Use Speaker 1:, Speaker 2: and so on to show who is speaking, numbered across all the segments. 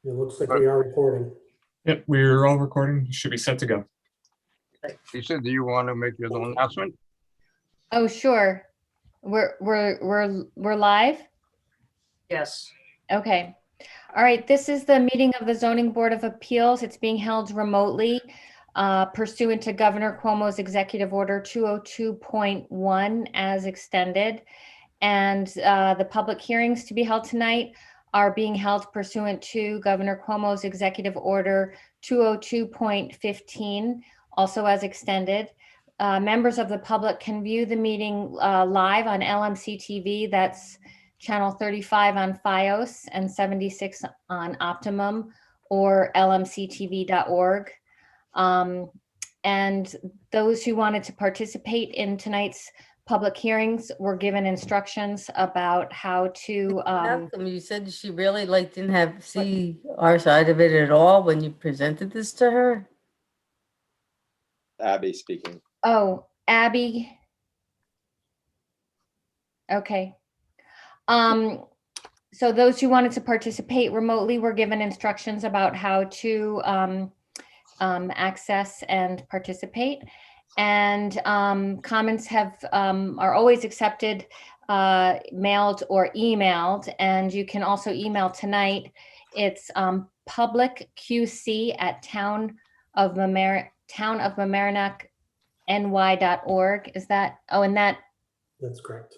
Speaker 1: It looks like we are recording.
Speaker 2: Yep, we're all recording. You should be set to go.
Speaker 3: Lisa, do you want to make your little announcement?
Speaker 4: Oh, sure. We're live?
Speaker 5: Yes.
Speaker 4: Okay. All right, this is the meeting of the Zoning Board of Appeals. It's being held remotely pursuant to Governor Cuomo's Executive Order 202.1 as extended. And the public hearings to be held tonight are being held pursuant to Governor Cuomo's Executive Order 202.15, also as extended. Members of the public can view the meeting live on LMC TV. That's channel 35 on FiOS and 76 on Optimum or lmctv.org. And those who wanted to participate in tonight's public hearings were given instructions about how to.
Speaker 5: How come you said she really didn't see our side of it at all when you presented this to her?
Speaker 6: Abby speaking.
Speaker 4: Oh, Abby. Okay. So those who wanted to participate remotely were given instructions about how to access and participate. And comments are always accepted, mailed or emailed. And you can also email tonight. It's publicqc@, townofmamaroneck.ny.org. Is that, oh, and that,
Speaker 1: That's correct.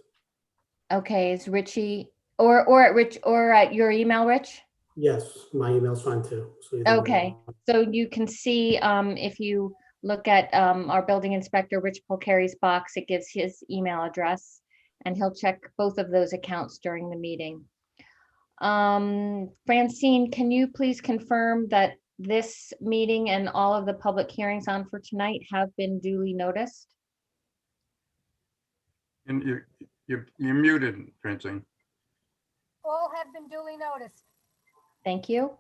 Speaker 4: okay, is Richie or at your email, Rich?
Speaker 1: Yes, my email's fine too. So either
Speaker 4: Okay, so you can see if you look at our building inspector, Rich Polcari's box, it gives his email address, and he'll check both of those accounts during the meeting. Francine, can you please confirm that this meeting and all of the public hearings on for tonight have been duly noticed?
Speaker 3: And you're muted, Francine.
Speaker 7: All have been duly noticed.
Speaker 4: Thank you.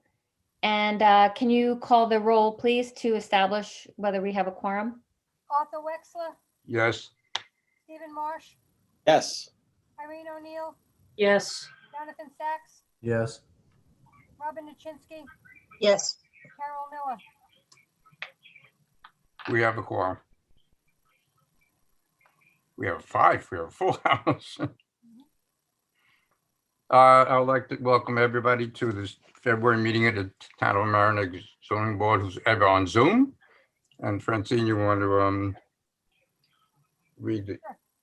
Speaker 4: And can you call the roll, please, to establish whether we have a quorum?
Speaker 7: Arthur Wexler,
Speaker 3: Yes.
Speaker 7: Stephen Marsh,
Speaker 6: Yes.
Speaker 7: Irene O'Neill,
Speaker 5: Yes.
Speaker 7: Jonathan Sachs,
Speaker 8: Yes.
Speaker 7: Robin Nichinsky,
Speaker 9: Yes.
Speaker 7: Carol Miller.
Speaker 3: We have a quorum. We have 5. We have a full house. I would like to welcome everybody to this February meeting of the Town of Mamaroneck Zoning Board, who's ever on Zoom. And Francine, you want to read the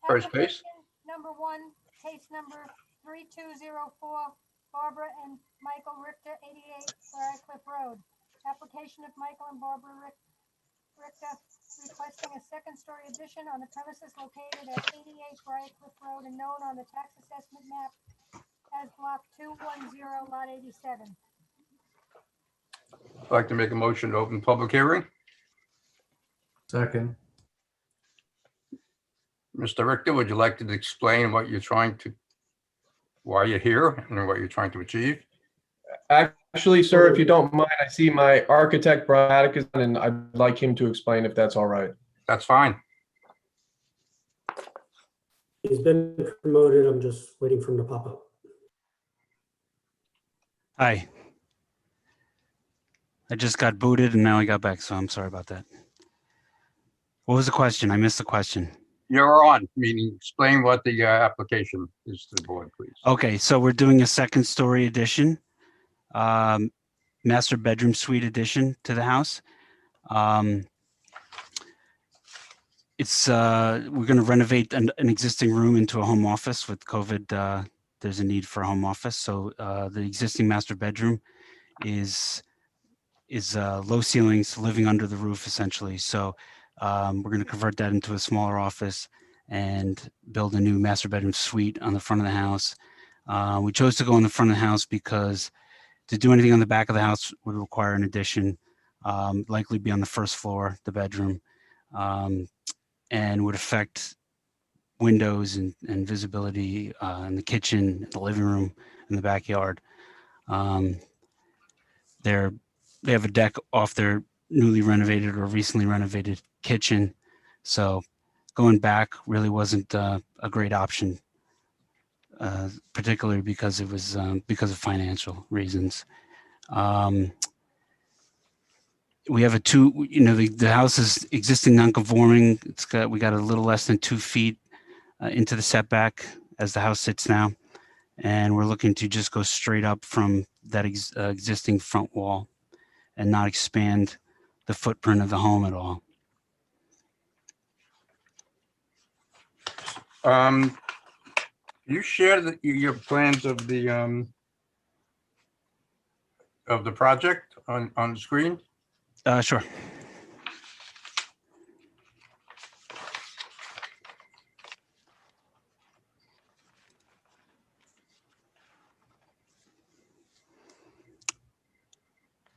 Speaker 3: first case?
Speaker 7: Application number 1, case number 3204, Barbara and Michael Richter, 88 Briarcliff Road. Application of Michael and Barbara Richter requesting a second-story addition on the premises located at 88 Briarcliff Road and known on the tax assessment map as block 210, lot 87.
Speaker 3: I'd like to make a motion to open public hearing.
Speaker 8: Second.
Speaker 3: Mr. Richter, would you like to explain what you're why you're here and what you're trying to achieve?
Speaker 8: Actually, sir, if you don't mind, I see my architect, Brian Atticus, and I'd like him to explain if that's all right.
Speaker 3: That's fine.
Speaker 1: He's been promoted. I'm just waiting for him to pop up.
Speaker 10: Hi. I just got booted and now I got back, so I'm sorry about that. What was the question? I missed the question.
Speaker 3: You're on, meaning explain what the application is to the board, please.
Speaker 10: Okay, so we're doing a second story addition, master bedroom suite addition to the house. We're going to renovate an existing room into a home office. With COVID, there's a need for a home office. So the existing master bedroom is low ceilings, living under the roof essentially. So we're going to convert that into a smaller office and build a new master bedroom suite on the front of the house. We chose to go in the front of the house because to do anything on the back of the house would require an addition, likely be on the first floor, the bedroom, and would affect windows and visibility in the kitchen, the living room, and the backyard. They have a deck off their newly renovated or recently renovated kitchen. So going back really wasn't a great option, particularly because it was because of financial reasons. We have the house is existing non-conforming. We got a little less than 2 feet into the setback as the house sits now. And we're looking to just go straight up from that existing front wall and not expand the footprint of the home at all.
Speaker 3: You share your plans of the project on the screen?
Speaker 10: Sure.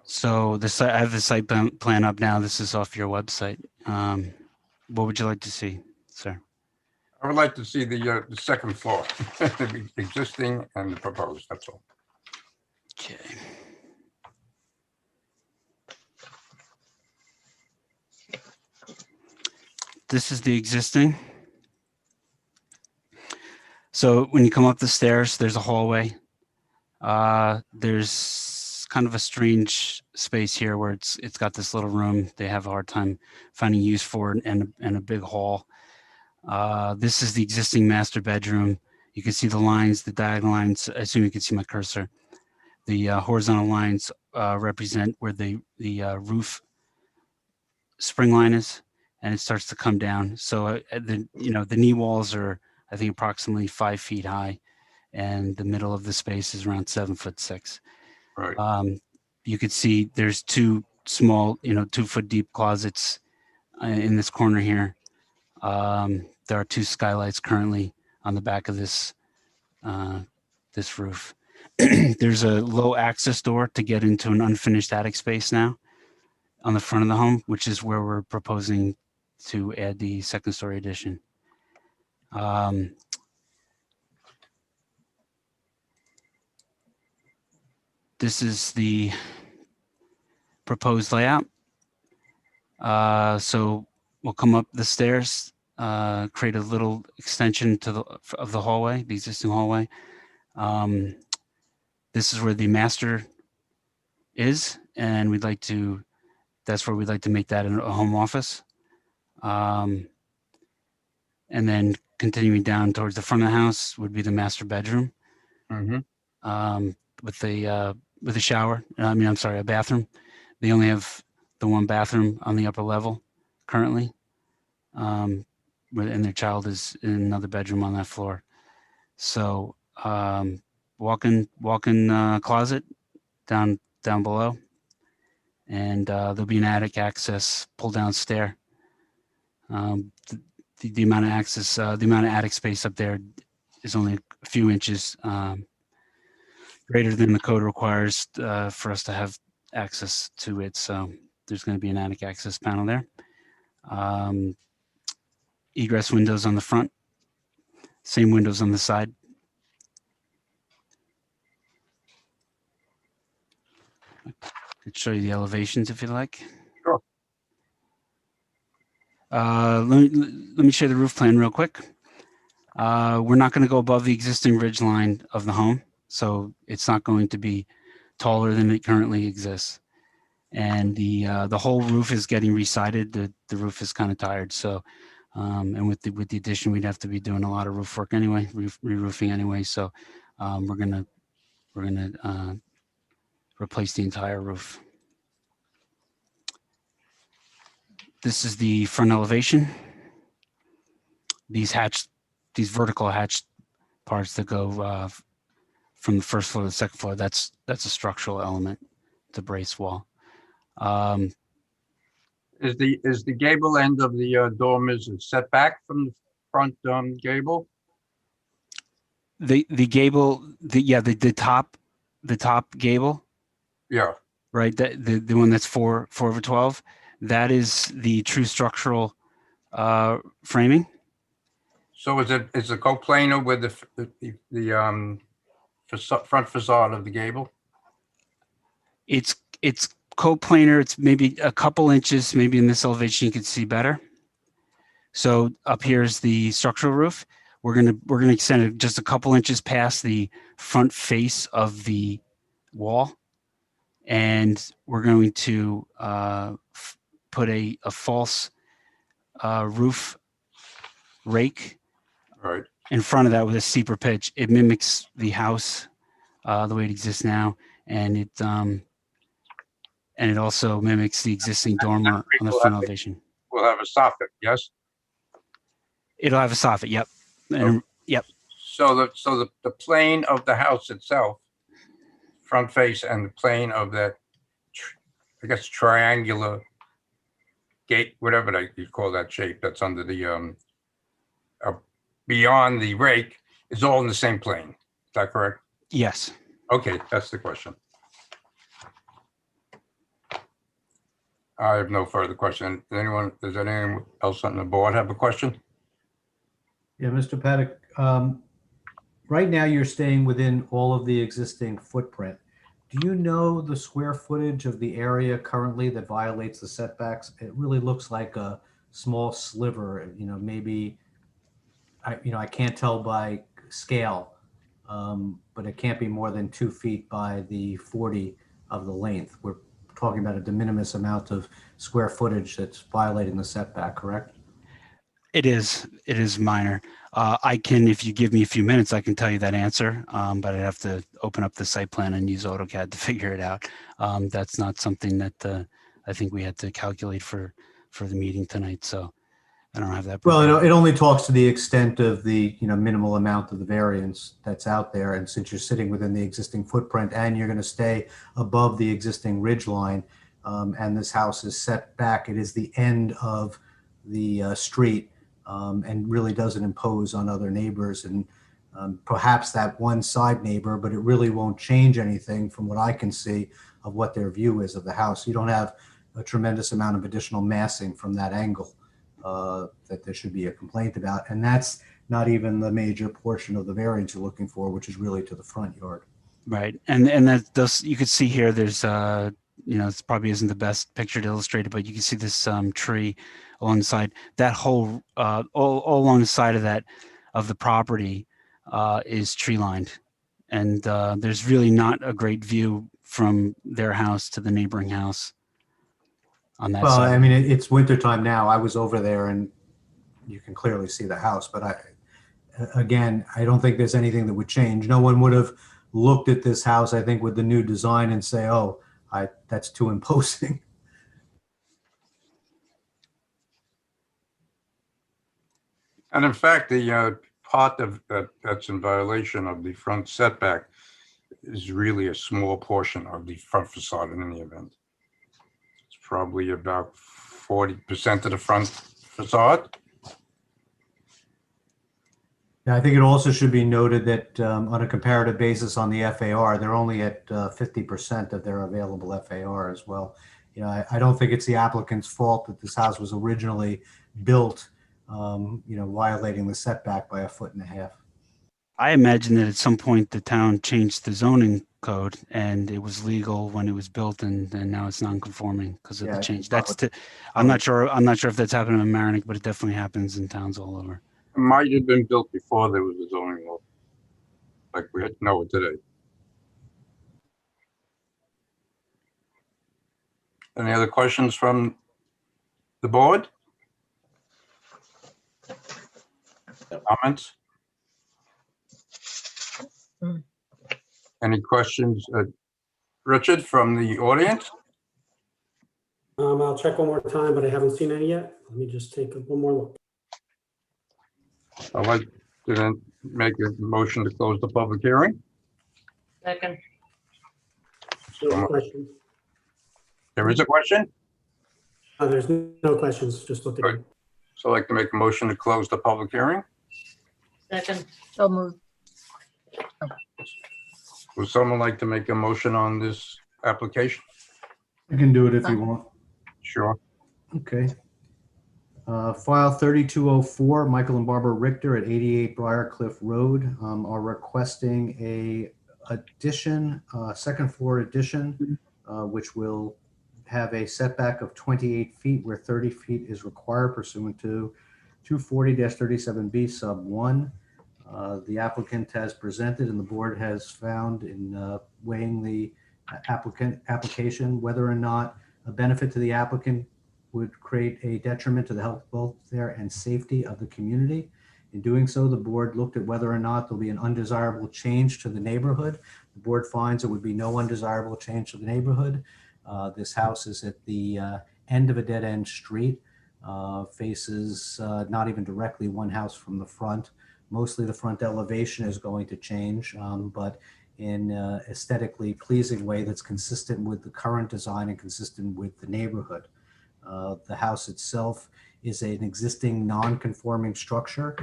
Speaker 10: So I have the site plan up now. This is off your website. What would you like to see, sir?
Speaker 3: I would like to see the second floor, the existing and the proposed, that's all.
Speaker 10: Okay. This is the existing. So when you come up the stairs, there's a hallway. There's kind of a strange space here where it's got this little room. They have a hard time finding use for it, and a big hall. This is the existing master bedroom. You can see the lines, the diagonal lines. I assume you can see my cursor. The horizontal lines represent where the roof spring line is, and it starts to come down. So the knee walls are, I think, approximately 5 feet high, and the middle of the space is around 7'6".
Speaker 3: Right.
Speaker 10: You could see there's 2 small, 2 foot deep closets in this corner here. There are 2 skylights currently on the back of this roof. There's a low access door to get into an unfinished attic space now on the front of the home, which is where we're proposing to add the second story addition. This is the proposed layout. So we'll come up the stairs, create a little extension of the hallway, the existing hallway. This is where the master is, and that's where we'd like to make that a home office. And then continuing down towards the front of the house would be the master bedroom.
Speaker 3: Mm-hmm.
Speaker 10: With a shower. I'm sorry, a bathroom. They only have the 1 bathroom on the upper level currently. And their child is in another bedroom on that floor. So walk-in closet down below, and there'll be an attic access pull down stair. The amount of access, the amount of attic space up there is only a few inches greater than the code requires for us to have access to it. So there's going to be an attic access panel there. Egress windows on the front, same windows on the side. I could show you the elevations if you like.
Speaker 3: Sure.
Speaker 10: Let me show you the roof plan real quick. We're not going to go above the existing ridge line of the home, so it's not going to be taller than it currently exists. And the whole roof is getting resided. The roof is kind of tired, so and with the addition, we'd have to be doing a lot of roof work anyway, re-roofing anyway. So we're gonna replace the entire roof. This is the front elevation. These vertical hatched parts that go from the first floor to the second floor, that's a structural element, the brace wall.
Speaker 3: Is the gable end of the dormers set back from the front gable?
Speaker 10: The gable, the top gable,
Speaker 3: Yeah.
Speaker 10: right? The one that's 4/12, that is the true structural framing.
Speaker 3: So is it coplanar with the front facade of the gable?
Speaker 10: It's coplanar. It's maybe a couple inches, maybe in this elevation you can see better. So up here is the structural roof. We're gonna extend it just a couple inches past the front face of the wall, And we're going to put a false roof rake
Speaker 3: All right.
Speaker 10: in front of that with a steeper pitch. It mimics the house the way it exists now, and it also mimics the existing dormer on the front elevation.
Speaker 3: We'll have a soffit, yes?
Speaker 10: It'll have a soffit, yep. And,
Speaker 3: Okay.
Speaker 10: yep,
Speaker 3: So the plane of the house itself, front face, and the plane of that, I guess, triangular gate, whatever you call that shape that's under the, beyond the rake, is all in the same plane. Is that correct?
Speaker 10: yes.
Speaker 3: Okay, that's the question. I have no further question. Does anyone else on the board have a question?
Speaker 6: Yeah, Mr. Paddock, right now you're staying within all of the existing footprint. Do you know the square footage of the area currently that violates the setbacks? It really looks like a small sliver, maybe, I can't tell by scale, but it can't be more than 2 feet by the 40 of the length. We're talking about a de minimis amount of square footage that's violating the setback, correct?
Speaker 10: It is minor. I can, if you give me a few minutes, I can tell you that answer, but I'd have to open up the site plan and use AutoCAD to figure it out. That's not something that I think we had to calculate for the meeting tonight, so I don't have that.
Speaker 6: Well,
Speaker 10: prepared.
Speaker 6: it only talks to the extent of the, minimal amount of the variance that's out there. And since you're sitting within the existing footprint and you're going to stay above the existing ridge line, and this house is set back, it is the end of the street, and really doesn't impose on other neighbors, and perhaps that one side neighbor, but it really won't change anything from what I can see of what their view is of the house. You don't have a tremendous amount of additional massing from that angle that there should be a complaint about. And that's not even the major portion of the variance you're looking for, which is really to the front yard.
Speaker 10: Right, and that does, you could see here, there's it probably isn't the best picture to illustrate it, but you can see this tree along the side. That whole all along the side of the property is tree lined, and there's really not a great view from their house to the neighboring house on that
Speaker 6: Well,
Speaker 10: side.
Speaker 6: I mean, it's wintertime now. I was over there and you can clearly see the house, but I don't think there's anything that would change. No one would have looked at this house, I think, with the new design and say, oh, that's too imposing.
Speaker 3: And in fact, the part of that's in violation of the front setback is really a small portion of the front facade in any event. It's probably about 40% of the front facade.
Speaker 6: Yeah, I think it also should be noted that on a comparative basis on the FAR, they're only at 50% of their available FAR as well. I don't think it's the applicant's fault that this house was originally built, violating the setback by 1.5 feet.
Speaker 10: I imagine that at some point the town changed the zoning code and it was legal when it was built, and now it's non-conforming because of
Speaker 6: Yeah,
Speaker 10: the change.
Speaker 6: probably.
Speaker 10: I'm not sure if that's happening in Mamaroneck, but it definitely happens in towns all over.
Speaker 3: It might have been built before there was a zoning law, like we know it today. Any other questions from the board? Comments? Any questions, Richard, from the audience?
Speaker 1: I'll check one more time, but I haven't seen any yet. Let me just take one more look.
Speaker 3: I'd like to then make a motion to close the public hearing.
Speaker 5: Second.
Speaker 1: No questions.
Speaker 3: There is a question,
Speaker 1: There's no questions, just looking.
Speaker 3: Good. so I'd like to make a motion to close the public hearing.
Speaker 5: Second. So moved.
Speaker 3: Would someone like to make a motion on this application?
Speaker 6: You can do it if you want.
Speaker 3: Sure.
Speaker 6: Okay. File 3204, Michael and Barbara Richter at 88 Briarcliff Road are requesting a addition, second floor addition, which will have a setback of 28 feet where 30 feet is required pursuant to 240-37B sub 1. The applicant has presented and the board has found in weighing the application, whether or not a benefit to the applicant would create a detriment to the health, welfare, and safety of the community. In doing so, the board looked at whether or not there'll be an undesirable change to the neighborhood. The board finds there would be no undesirable change to the neighborhood. This house is at the end of a dead-end street, faces not even directly one house from the front. Mostly the front elevation is going to change, but in an aesthetically pleasing way that's consistent with the current design and consistent with the neighborhood. The house itself is an existing non-conforming structure,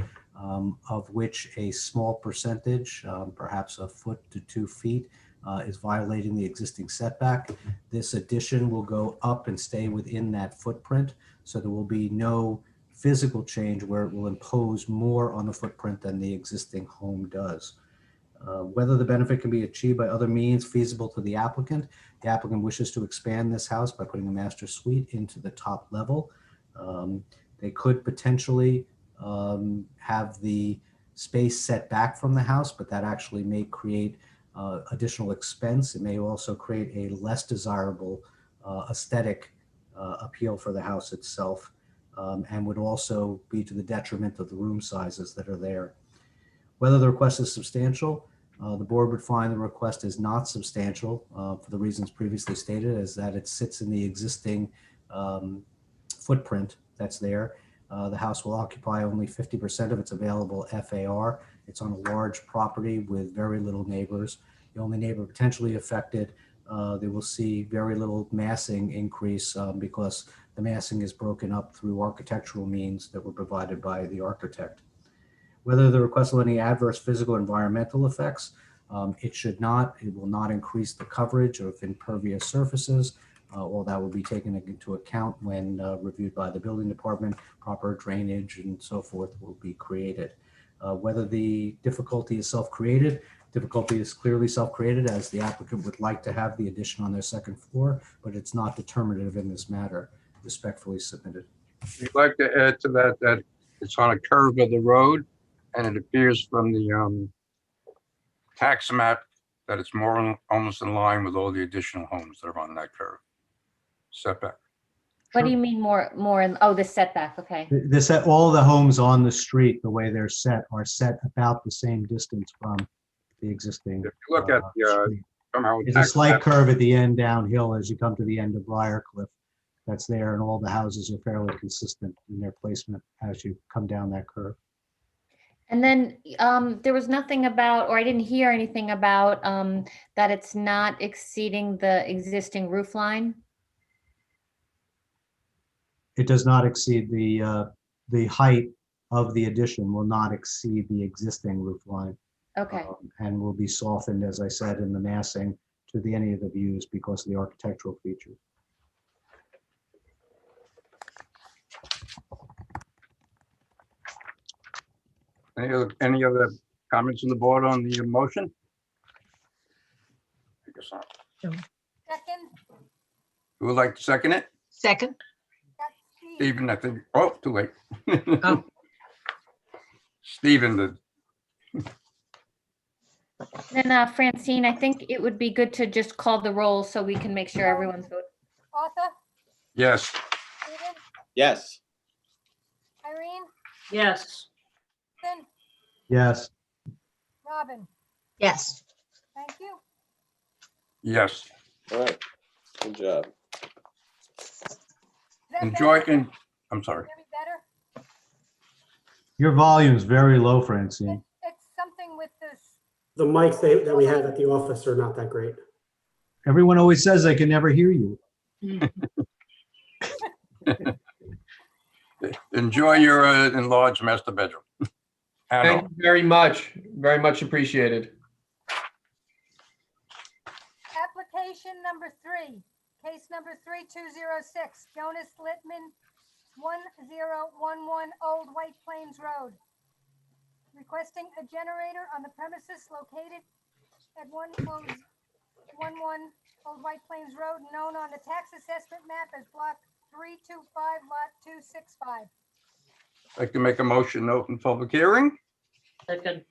Speaker 6: of which a small percentage, perhaps a foot to 2 feet, is violating the existing setback. This addition will go up and stay within that footprint, so there will be no physical change where it will impose more on the footprint than the existing home does. Whether the benefit can be achieved by other means feasible to the applicant wishes to expand this house by putting a master suite into the top level. They could potentially have the space set back from the house, but that actually may create additional expense. It may also create a less desirable aesthetic appeal for the house itself, and would also be to the detriment of the room sizes that are there. Whether the request is substantial, the board would find the request is not substantial for the reasons previously stated, as that it sits in the existing footprint that's there. The house will occupy only 50% of its available FAR. It's on a large property with very little neighbors. The only neighbor potentially affected, they will see very little massing increase because the massing is broken up through architectural means that were provided by the architect. Whether the request will have any adverse physical or environmental effects, it will not increase the coverage of impervious surfaces. All that will be taken into account when reviewed by the building department. Proper drainage and so forth will be created. Whether the difficulty is self-created, difficulty is clearly self-created, as the applicant would like to have the addition on their second floor, but it's not determinative in this matter. Respectfully submitted.
Speaker 3: We'd like to add to that that it's on a curve of the road, and it appears from the tax map that it's almost in line with all the additional homes that are on that curve setback.
Speaker 4: What do you mean more in, oh, the setback, okay.
Speaker 6: All the homes on the street, the way they're set, are set about the same distance from the existing.
Speaker 3: If you look at the
Speaker 6: street.
Speaker 3: somehow
Speaker 6: There's a
Speaker 3: tax
Speaker 6: slight
Speaker 3: map,
Speaker 6: curve at the end downhill as you come to the end of Briarcliff. That's there, and all the houses are fairly consistent in their placement as you come down that curve.
Speaker 4: And then there was nothing about, or I didn't hear anything about that it's not exceeding the existing roof line.
Speaker 6: It does not exceed the height of the addition will not exceed the existing roof line.
Speaker 4: Okay.
Speaker 6: And will be softened, as I said, in the massing to any of the views because of the architectural features.
Speaker 3: any other comments on the board on the motion? I guess not.
Speaker 7: Second,
Speaker 3: Who would like to second it?
Speaker 9: Second.
Speaker 7: that's Steve.
Speaker 3: Stephen, I think, oh, too late.
Speaker 9: Oh.
Speaker 3: Stephen, the
Speaker 4: Then Francine, I think it would be good to just call the roll so we can make sure everyone's voting.
Speaker 7: Arthur,
Speaker 3: yes,
Speaker 7: Stephen,
Speaker 11: Yes.
Speaker 7: Irene,
Speaker 9: Yes.
Speaker 7: Ethan,
Speaker 6: Yes.
Speaker 7: Robin,
Speaker 9: Yes.
Speaker 7: thank you.
Speaker 3: yes.
Speaker 11: All right. Good job.
Speaker 7: Is that
Speaker 3: Enjoy,
Speaker 7: better?
Speaker 3: and I'm sorry.
Speaker 7: Any better?
Speaker 6: Your volume's very low, Francine.
Speaker 7: It's something with this.
Speaker 1: The mics that we have at the office are not that great.
Speaker 6: Everyone always says they can never hear you.
Speaker 3: Enjoy your enlarged master bedroom.
Speaker 8: Thank you very much. Very much appreciated.
Speaker 7: Application number 3, case number 3206, Jonas Littman, 1011 Old White Plains Road. Requesting a generator on the premises located at 1011 Old White Plains Road, known on the tax assessment map as block 325, lot 265.
Speaker 3: I'd like to make a motion to open public hearing.
Speaker 9: Second.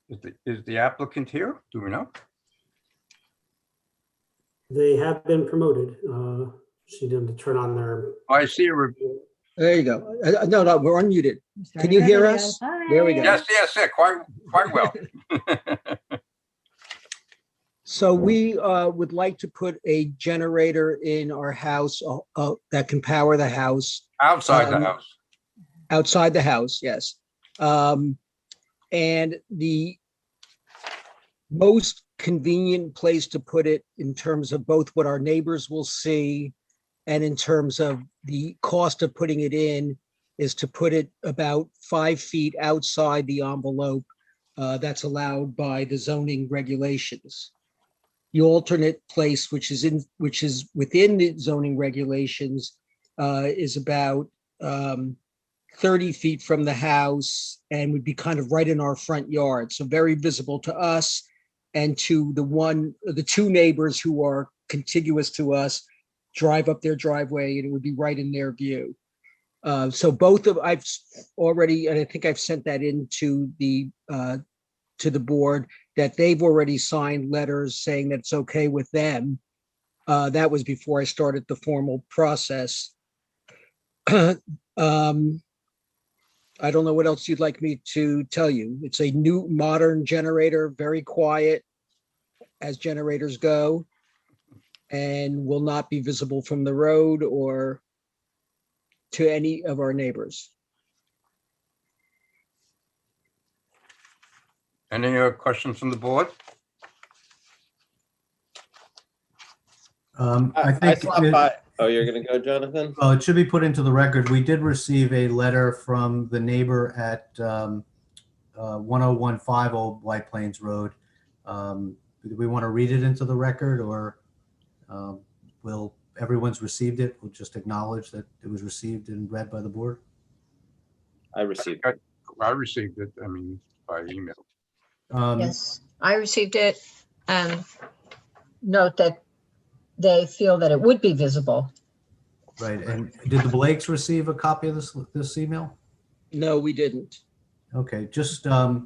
Speaker 3: Is the applicant here? Do we know?
Speaker 1: They have been promoted. She didn't turn on their.
Speaker 3: I see her.
Speaker 12: There you go. No, we're unmuted. Can you hear us? There we go.
Speaker 3: Yes, yeah, quite well.
Speaker 12: So we would like to put a generator in our house that can power the house.
Speaker 3: Outside the house.
Speaker 12: Outside the house, yes. And the most convenient place to put it in terms of both what our neighbors will see and in terms of the cost of putting it in is to put it about 5 feet outside the envelope that's allowed by the zoning regulations. The alternate place, which is within the zoning regulations, is about 30 feet from the house and would be kind of right in our front yard. So very visible to us and to the two neighbors who are contiguous to us, drive up their driveway and it would be right in their view. So I've already, and I think I've sent that into the board, that they've already signed letters saying that it's okay with them. That was before I started the formal process. I don't know what else you'd like me to tell you. It's a new modern generator, very quiet as generators go, and will not be visible from the road or to any of our neighbors.
Speaker 3: Any questions from the board?
Speaker 6: I
Speaker 11: I
Speaker 6: think,
Speaker 11: stopped by. Oh, you're gonna go, Jonathan?
Speaker 6: well, it should be put into the record. We did receive a letter from the neighbor at 1015 Old White Plains Road. Do we want to read it into the record, or will everyone's received it? We'll just acknowledge that it was received and read by the board.
Speaker 11: I received it.
Speaker 3: I received it, by email.
Speaker 9: Yes, I received it and note that they feel that it would be visible.
Speaker 6: Right, and did the Blakes receive a copy of this email?
Speaker 12: No, we didn't.
Speaker 6: Okay, just
Speaker 9: So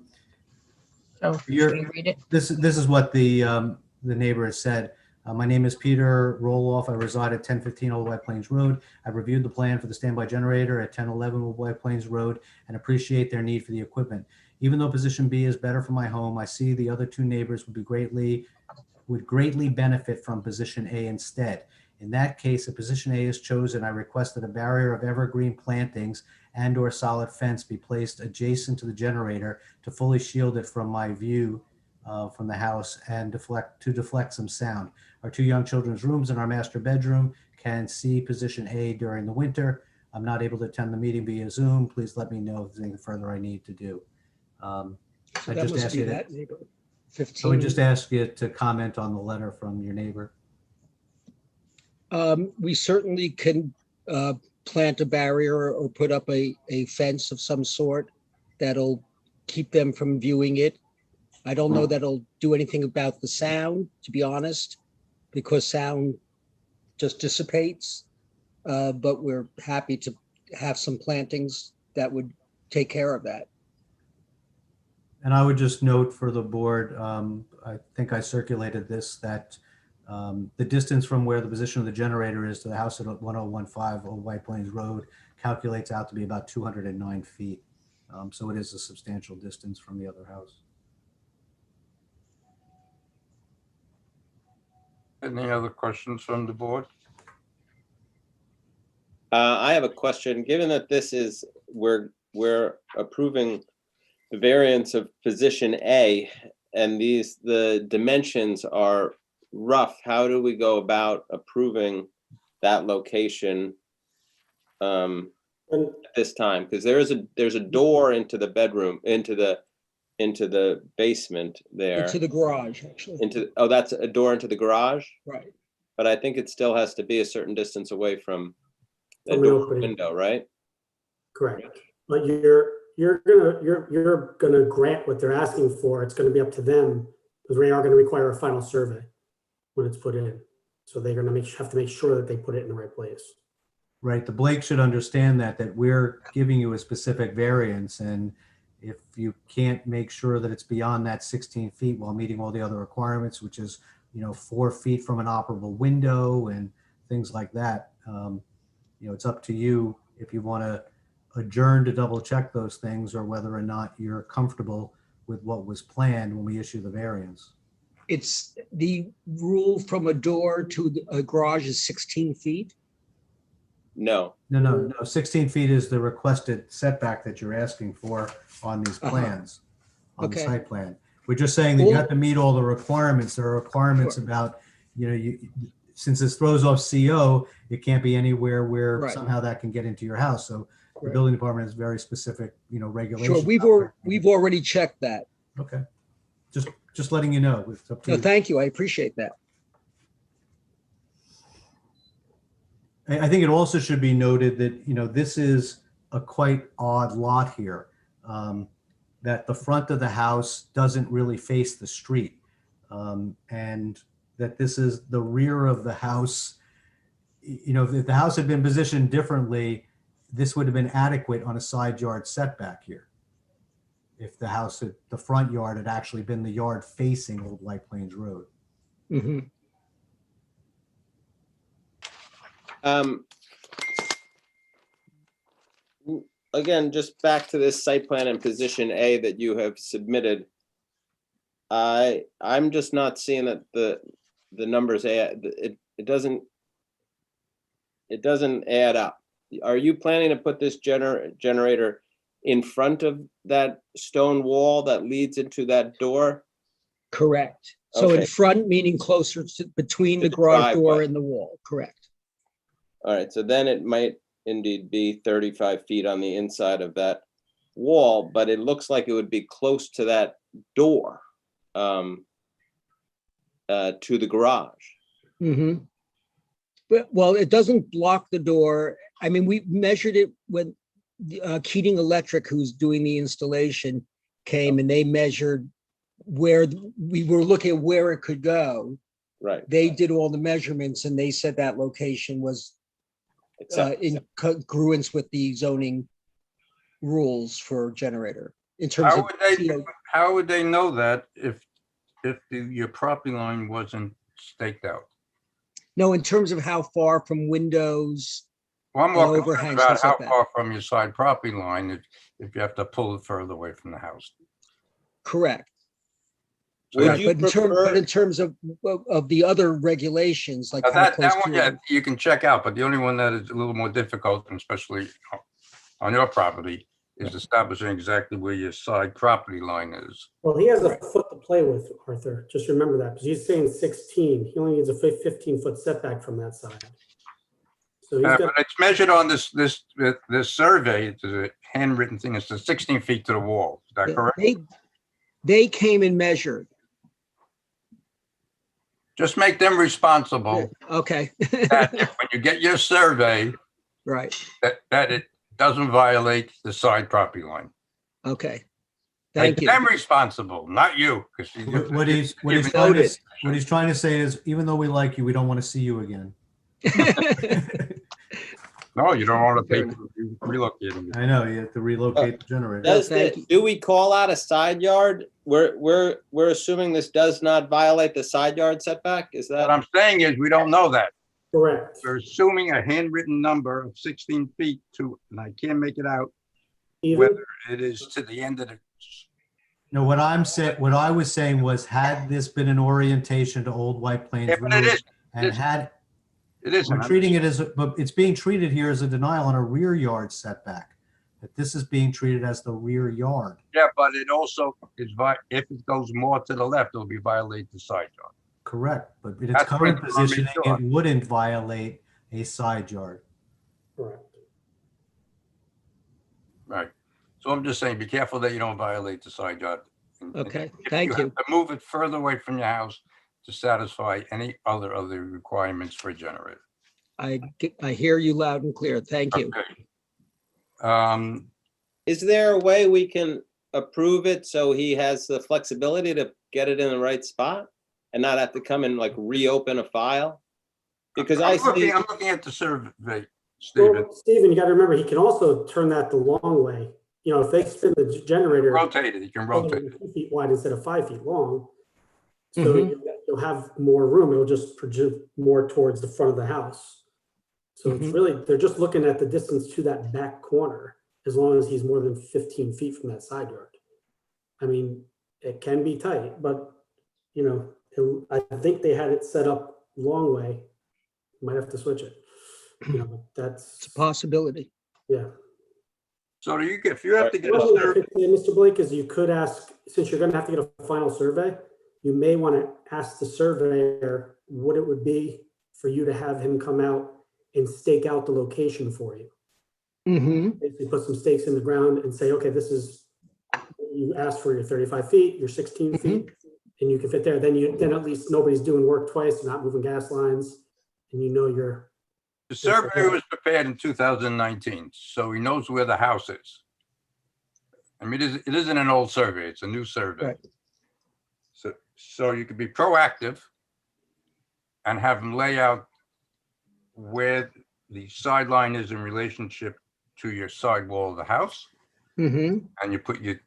Speaker 9: should we read it?
Speaker 6: this is what the neighbor has said. My name is Peter Roloff. I reside at 1015 Old White Plains Road. I've reviewed the plan for the standby generator at 1011 Old White Plains Road and appreciate their need for the equipment. Even though position B is better for my home, I see the other two neighbors would greatly benefit from position A instead. In that case, if position A is chosen, I request that a barrier of evergreen plantings and or solid fence be placed adjacent to the generator to fully shield it from my view from the house and deflect some sound. Our two young children's rooms in our master bedroom can see position A during the winter. I'm not able to attend the meeting via Zoom. Please let me know if there's anything further I need to do.
Speaker 12: So
Speaker 6: I
Speaker 12: that
Speaker 6: just
Speaker 12: must
Speaker 6: asked
Speaker 12: be
Speaker 6: you
Speaker 12: that neighbor. 15.
Speaker 6: So we just ask you to comment on the letter from your neighbor.
Speaker 12: We certainly can plant a barrier or put up a fence of some sort that'll keep them from viewing it. I don't know that it'll do anything about the sound, to be honest, because sound just dissipates. But we're happy to have some plantings that would take care of that.
Speaker 6: And I would just note for the board, I think I circulated this, that the distance from where the position of the generator is to the house at 1015 Old White Plains Road calculates out to be about 209 feet. So it is a substantial distance from the other house.
Speaker 3: Any other questions from the board?
Speaker 11: I have a question. Given that this is, we're approving the variance of position A, and the dimensions are rough, how do we go about approving that location at this time? Because there's a door into the bedroom, into the basement there.
Speaker 12: Into the garage, actually.
Speaker 11: Oh, that's a door into the garage?
Speaker 12: Right.
Speaker 11: But I think it still has to be a certain distance away from the
Speaker 1: From an
Speaker 11: door
Speaker 1: opening.
Speaker 11: window, right?
Speaker 1: Correct. But you're gonna grant what they're asking for. It's gonna be up to them, because we are gonna require a final survey when it's put in. So they're gonna have to make sure that they put it in the right place.
Speaker 6: Right, the Blake should understand that we're giving you a specific variance, and If you can't make sure that it's beyond that 16 feet while meeting all the other requirements, which is, 4 feet from an operable window and things like that, it's up to you if you want to adjourn to double check those things or whether or not you're comfortable with what was planned when we issue the variance.
Speaker 12: It's the rule from a door to a garage is 16 feet.
Speaker 11: No.
Speaker 6: No. 16 feet is the requested setback that you're asking for on these plans, on the
Speaker 12: Okay.
Speaker 6: site plan. We're just saying that you have to meet all the requirements. There are requirements about, since this throws off CO, it can't be anywhere where
Speaker 12: Right.
Speaker 6: somehow that can get into your house. So the
Speaker 12: Right.
Speaker 6: building department has very specific, regulations.
Speaker 12: Sure, we've already checked that.
Speaker 6: Okay. Just letting you know. It's up to
Speaker 12: No,
Speaker 6: you.
Speaker 12: thank you. I appreciate that.
Speaker 6: I think it also should be noted that, this is a quite odd lot here, that the front of the house doesn't really face the street, and that this is the rear of the house. If the house had been positioned differently, this would have been adequate on a side yard setback here. If the front yard had actually been the yard facing Old White Plains Road.
Speaker 12: Mhm.
Speaker 11: Again, just back to this site plan in position A that you have submitted. I'm just not seeing that the numbers add, it doesn't add up. Are you planning to put this generator in front of that stone wall that leads into that door?
Speaker 12: Correct. So in
Speaker 11: Okay.
Speaker 12: front, meaning closer to between
Speaker 11: To
Speaker 12: the
Speaker 11: the
Speaker 12: garage door
Speaker 11: driveway.
Speaker 12: and the wall. Correct.
Speaker 11: All right, so then it might indeed be 35 feet on the inside of that wall, but it looks like it would be close to that door, to the garage.
Speaker 12: Mm-hmm. Well, it doesn't block the door. I mean, we measured it when Keating Electric, who's doing the installation, came and they measured where we were looking at where it could go.
Speaker 11: Right.
Speaker 12: They did all the measurements and they said that location was in congruence with the zoning rules for generator in terms of CO.
Speaker 3: How would they know that if your property line wasn't staked out?
Speaker 12: No, in terms of how far from windows.
Speaker 3: Well, I'm more concerned
Speaker 12: overhangs,
Speaker 3: about
Speaker 12: things
Speaker 3: how
Speaker 12: like that.
Speaker 3: far from your side property line if you have to pull it further away from the house.
Speaker 12: Correct.
Speaker 11: Would
Speaker 12: Right,
Speaker 11: you
Speaker 12: but
Speaker 11: prefer?
Speaker 12: in terms of the other regulations, like
Speaker 3: Now
Speaker 12: how
Speaker 3: that
Speaker 12: close
Speaker 3: one,
Speaker 12: to
Speaker 3: yeah,
Speaker 12: it.
Speaker 3: you can check out, but the only one that is a little more difficult, and especially on your property, is establishing exactly where your side property line is.
Speaker 1: Well, he has a foot to play with, Arthur. Just remember that, because he's saying 16. He only needs a 15-foot setback from that side. So he's
Speaker 3: But
Speaker 1: got,
Speaker 3: it's measured on this survey. It's a handwritten thing. It's 16 feet to the wall. Is that correct?
Speaker 12: They came and measured.
Speaker 3: Just make them responsible
Speaker 12: Okay.
Speaker 3: that when you get your survey,
Speaker 12: Right.
Speaker 3: that it doesn't violate the side property line.
Speaker 12: Okay.
Speaker 3: Make
Speaker 12: Thank you.
Speaker 3: them responsible, not you. 'Cause
Speaker 6: What he's trying to say is, even though we like you, we don't want to see you again.
Speaker 3: No, you don't want to pay for relocating.
Speaker 6: I know, you have to relocate the generator.
Speaker 11: Do we call out a side yard? We're assuming this does not violate the side yard setback? Is that?
Speaker 3: What I'm saying is, we don't know that.
Speaker 1: correct.
Speaker 3: We're assuming a handwritten number of 16 feet to, and I can't make it out,
Speaker 1: Even,
Speaker 3: whether it is to the end of the.
Speaker 6: No, what I was saying was, had this been an orientation to Old White Plains
Speaker 3: Yeah, but it
Speaker 6: Road,
Speaker 3: is.
Speaker 6: and had,
Speaker 3: It isn't.
Speaker 6: we're treating it as, but it's being treated here as a denial on a rear yard setback. That this is being treated as the rear yard.
Speaker 3: Yeah, but it also is, if it goes more to the left, it'll be violate the side yard.
Speaker 6: Correct, but in its
Speaker 3: That's
Speaker 6: current
Speaker 3: what I'm
Speaker 6: positioning,
Speaker 3: sure.
Speaker 6: it wouldn't violate a side yard.
Speaker 1: correct.
Speaker 3: Right. So I'm just saying, be careful that you don't violate the side yard. And
Speaker 12: Okay,
Speaker 3: if
Speaker 12: thank you.
Speaker 3: have to move it further away from your house to satisfy any other requirements for a generator.
Speaker 12: I hear you loud and clear. Thank you.
Speaker 3: Okay.
Speaker 11: Is there a way we can approve it so he has the flexibility to get it in the right spot and not have to come and like reopen a file? Because
Speaker 3: I'm
Speaker 11: see.
Speaker 3: looking at the survey, Stephen.
Speaker 1: Well, Stephen, you got to remember, he can also turn that the long way you know, if they spin the generator
Speaker 3: Rotate it, you can rotate it.
Speaker 1: 2 feet wide instead of 5 feet long, so
Speaker 12: Mhm.
Speaker 1: you'll have more room. It'll just project more towards the front of the house. So it's
Speaker 12: Mhm.
Speaker 1: really, they're just looking at the distance to that back corner, as long as he's more than 15 feet from that side yard. I mean, it can be tight, but, you know, I think they had it set up long way. Might have to switch it. You know, but that's,
Speaker 12: It's a possibility.
Speaker 1: yeah.
Speaker 3: So do you get, if you have to get a
Speaker 1: One thing I
Speaker 3: survey,
Speaker 1: could say, Mr. Blake, is you could ask, since you're gonna have to get a final survey, you may want to ask the surveyor what it would be for you to have him come out and stake out the location for you.
Speaker 12: Hmm.
Speaker 1: Basically put some stakes in the ground and say, okay, this is, you asked for your 35 feet, your 16 feet, and you can fit there. Then at least nobody's doing work twice, not moving gas lines, and you know you're.
Speaker 3: the survey was prepared in 2019, so he knows where the house is. I mean, it isn't an old survey, it's a new survey.
Speaker 12: Right.
Speaker 3: So you could be proactive and have him lay out where the sideline is in relationship to your side wall of the house,
Speaker 12: Hmm.
Speaker 3: and you put your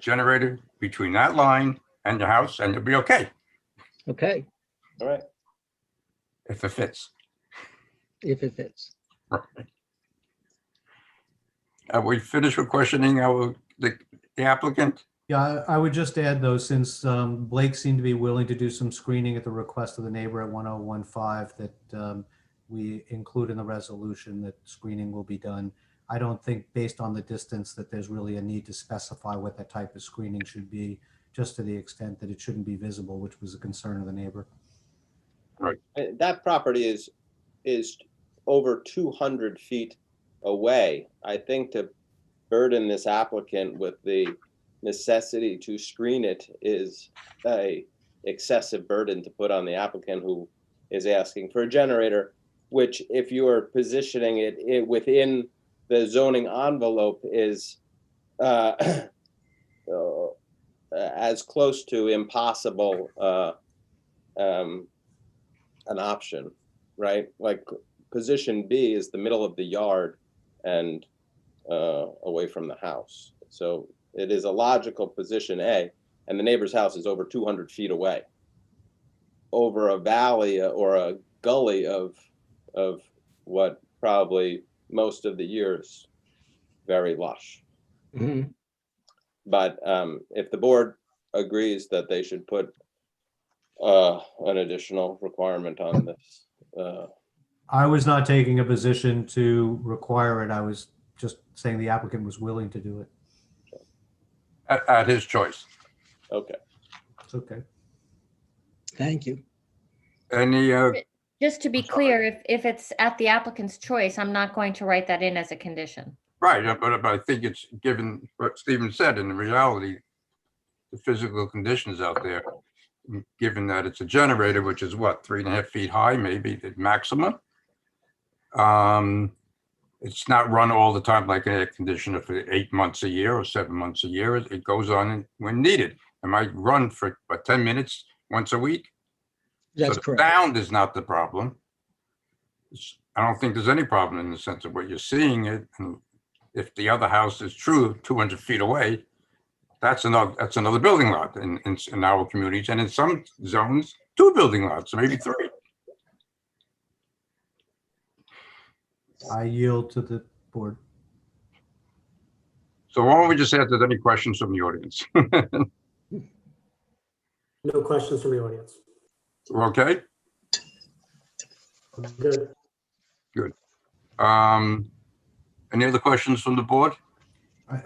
Speaker 3: generator between that line and your house, and you'll be okay
Speaker 12: Okay,
Speaker 11: All right.
Speaker 3: if it fits.
Speaker 12: if it fits.
Speaker 3: Are we finished with questioning the applicant?
Speaker 6: Yeah, I would just add though, since Blake seemed to be willing to do some screening at the request of the neighbor at 1015, that we include in the resolution that screening will be done. I don't think, based on the distance, that there's really a need to specify what that type of screening should be, just to the extent that it shouldn't be visible, which was a concern of the neighbor.
Speaker 11: That property is over 200 feet away. I think to burden this applicant with the necessity to screen it is a excessive burden to put on the applicant who is asking for a generator, which if you are positioning it within the zoning envelope is as close to impossible an option, right? Like position B is the middle of the yard and away from the house. So it is a logical position A, and the neighbor's house is over 200 feet away, over a valley or a gully of what probably most of the year is very lush.
Speaker 12: Hmm.
Speaker 11: But if the board agrees that they should put an additional requirement on this,
Speaker 6: I was not taking a position to require it. I was just saying the applicant was willing to do it.
Speaker 3: At his choice.
Speaker 11: okay.
Speaker 6: It's okay.
Speaker 12: Thank you.
Speaker 3: Any,
Speaker 4: Just to be clear, if it's at the applicant's choice, I'm not going to write that in as a condition.
Speaker 3: right, but I think it's given what Stephen said, in reality, the physical conditions out there, given that it's a generator, which is what, 3.5 feet high, maybe the maximum. It's not run all the time like an air conditioner for 8 months a year or 7 months a year. It goes on when needed. It might run for 10 minutes once a week.
Speaker 12: That's
Speaker 3: So the
Speaker 12: correct.
Speaker 3: sound is not the problem. I don't think there's any problem in the sense of what you're seeing it. And if the other house is true, 200 feet away, that's another building lot in our communities, and in some zones, 2 building lots, maybe 3.
Speaker 6: I yield to the board.
Speaker 3: So why don't we just ask if there's any questions from the audience?
Speaker 1: No questions from the audience.
Speaker 3: Okay,
Speaker 1: Good.
Speaker 3: good. Any other questions from the board?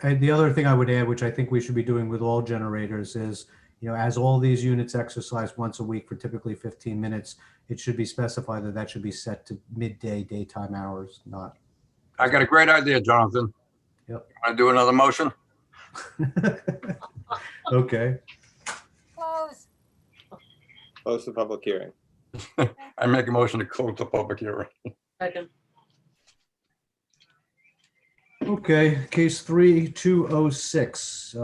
Speaker 6: The other thing I would add, which I think we should be doing with all generators, is, as all these units exercise once a week for typically 15 minutes, it should be specified that should be set to midday daytime hours, not.
Speaker 3: I got a great idea, Jonathan.
Speaker 6: Yep.
Speaker 3: Want to do another motion?
Speaker 6: Okay.
Speaker 7: Close.
Speaker 11: Close the public hearing.
Speaker 3: I make a motion to close the public hearing.
Speaker 5: Second.
Speaker 6: Okay, case 3206.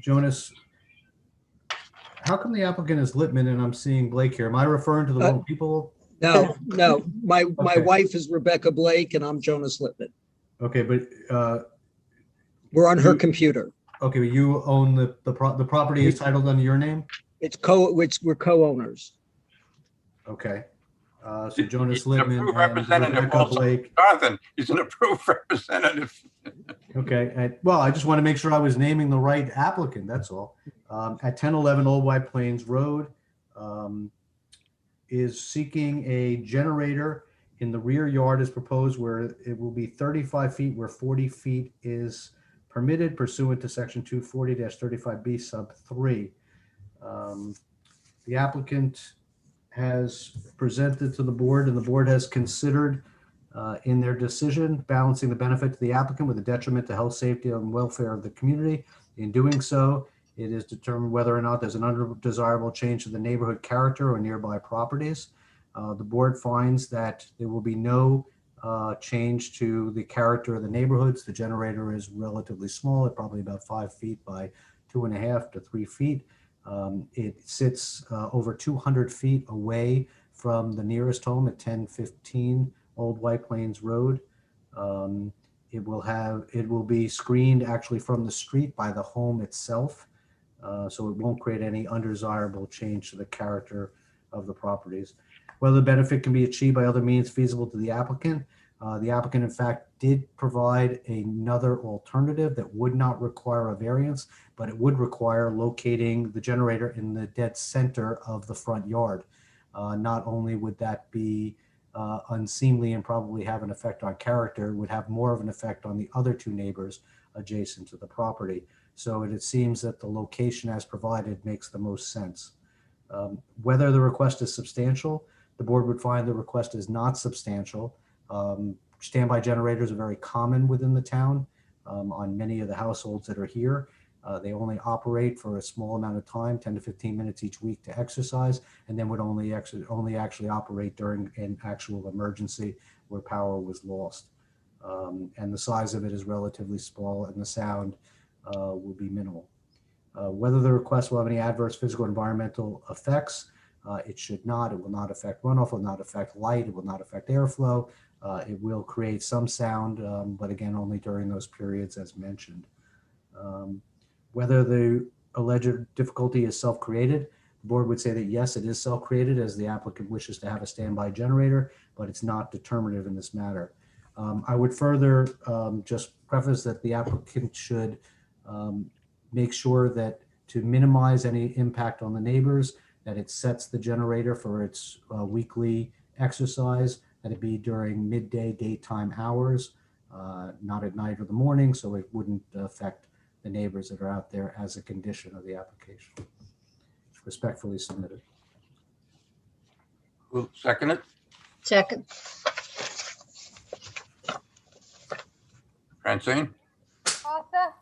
Speaker 6: Jonas, how come the applicant is Littman and I'm seeing Blake here? Am I referring to the wrong people?
Speaker 12: No, my
Speaker 6: Okay.
Speaker 12: wife is Rebecca Blake and I'm Jonas Lippman.
Speaker 6: Okay, but,
Speaker 12: We're on her
Speaker 6: You-
Speaker 12: computer.
Speaker 6: okay, but you own the property is titled under your name?
Speaker 12: We're co-owners.
Speaker 6: Okay. So Jonas
Speaker 3: He's an
Speaker 6: Littman
Speaker 3: approved
Speaker 6: and
Speaker 3: representative
Speaker 6: Rebecca
Speaker 3: also.
Speaker 6: Blake.
Speaker 3: Jonathan, he's an approved representative.
Speaker 6: Okay, well, I just want to make sure I was naming the right applicant, that's all. At 1011 Old White Plains Road, is seeking a generator in the rear yard as proposed, where it will be 35 feet where 40 feet is permitted pursuant to section 240-35B sub 3. The applicant has presented to the board, and the board has considered in their decision balancing the benefit to the applicant with the detriment to health, safety, and welfare of the community. In doing so, it is determined whether or not there's an undesirable change to the neighborhood character or nearby properties. The board finds that there will be no change to the character of the neighborhoods. The generator is relatively small, at probably about 5 feet by 2.5 to 3 feet. It sits over 200 feet away from the nearest home at 1015 Old White Plains Road. It will be screened actually from the street by the home itself. So it won't create any undesirable change to the character of the properties. Whether the benefit can be achieved by other means feasible to the applicant in fact did provide another alternative that would not require a variance, but it would require locating the generator in the dead center of the front yard. Not only would that be unseemly and probably have an effect on character, would have more of an effect on the other two neighbors adjacent to the property. So it seems that the location as provided makes the most sense. Whether the request is substantial, the board would find the request is not substantial. Standby generators are very common within the town on many of the households that are here. They only operate for a small amount of time, 10 to 15 minutes each week to exercise, and then would only actually operate during an actual emergency where power was lost. And the size of it is relatively small, and the sound will be minimal. Whether the request will have any adverse physical or environmental effects, it should not. It will not affect runoff, it will not affect light, it will not affect airflow. It will create some sound, but again, only during those periods as mentioned. Whether the alleged difficulty is self-created, the board would say that yes, it is self-created, as the applicant wishes to have a standby generator, but it's not determinative in this matter. I would further just preface that the applicant should make sure that to minimize any impact on the neighbors, that it sets the generator for its weekly exercise, that it be during midday daytime hours, not at night or the morning, so it wouldn't affect the neighbors that are out there as a condition of the application. Respectfully submitted.
Speaker 3: Who second it?
Speaker 9: Second,
Speaker 3: Francine?
Speaker 7: Arthur,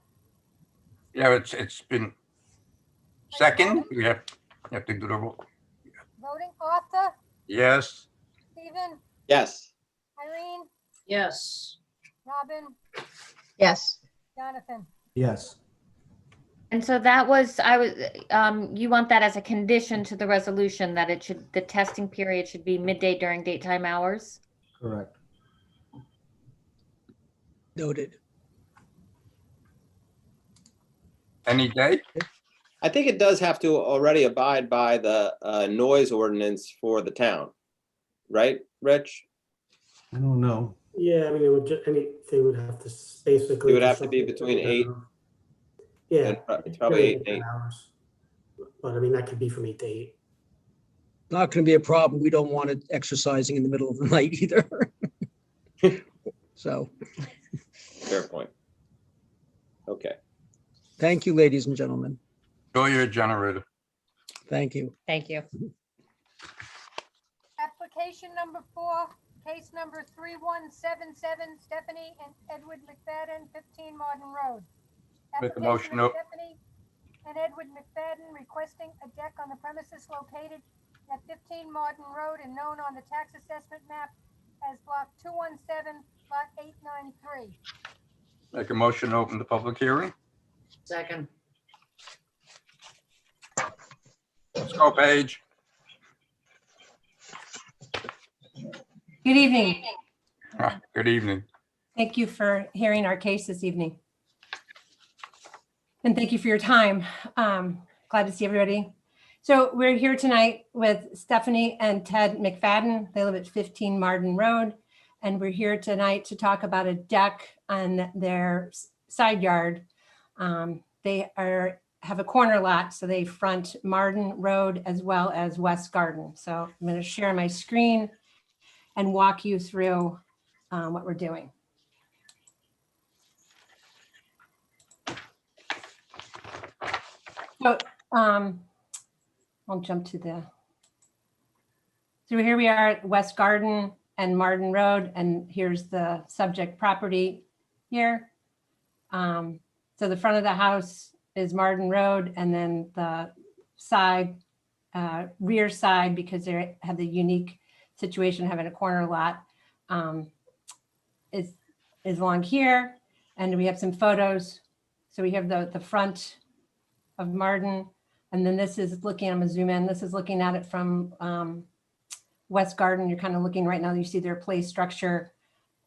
Speaker 3: Yeah, it's been second. You have to do the roll.
Speaker 7: voting Arthur,
Speaker 3: Yes.
Speaker 7: Stephen,
Speaker 11: Yes.
Speaker 7: Irene,
Speaker 5: Yes.
Speaker 7: Robin,
Speaker 9: yes,
Speaker 7: Jonathan.
Speaker 6: Yes.
Speaker 4: And so you want that as a condition to the resolution, that the testing period should be midday during daytime hours?
Speaker 6: Correct.
Speaker 12: Noted.
Speaker 3: Any day?
Speaker 11: I think it does have to already abide by the noise ordinance for the town, right, Rich?
Speaker 6: I don't know.
Speaker 1: Yeah, I mean, anything would have to basically.
Speaker 11: It would have to be between 8
Speaker 1: Yeah.
Speaker 11: and it's probably 8 and 8.
Speaker 1: hours. But I mean, that could be from 8 to 8.
Speaker 12: Not going to be a problem. We don't want it exercising in the middle of the night either. So,
Speaker 11: Fair point. Okay.
Speaker 12: thank you, ladies and gentlemen.
Speaker 3: Enjoy your generator.
Speaker 12: Thank you.
Speaker 4: Thank you.
Speaker 7: Application number 4, case number 3177, Stephanie and Edward McFadden, 15 Martin Road.
Speaker 3: Make a
Speaker 7: Application
Speaker 3: motion
Speaker 7: of
Speaker 3: to-
Speaker 7: Stephanie and Edward McFadden requesting a deck on the premises located at 15 Martin Road and known on the tax assessment map as block 217, lot 893.
Speaker 3: Make a motion to open the public hearing.
Speaker 5: Second.
Speaker 3: Let's go, Paige.
Speaker 13: Good evening.
Speaker 3: Good evening.
Speaker 13: Thank you for hearing our case this evening. And thank you for your time. Glad to see everybody. So we're here tonight with Stephanie and Ted McFadden. They live at 15 Marden Road. And we're here tonight to talk about a deck on their side yard. They have a corner lot, so they front Marden Road as well as West Garden. So I'm going to share my screen and walk you through what we're doing. So I'll jump to so here we are at West Garden and Marden Road, and here's the subject property here. So the front of the house is Marden Road, and then the side, rear side, because they have the unique situation of having a corner lot, is along here. And we have some photos. So we have the front of Marden, and then this is looking, I'm gonna zoom in, this is looking at it from West Garden. You're kind of looking right now, you see their play structure,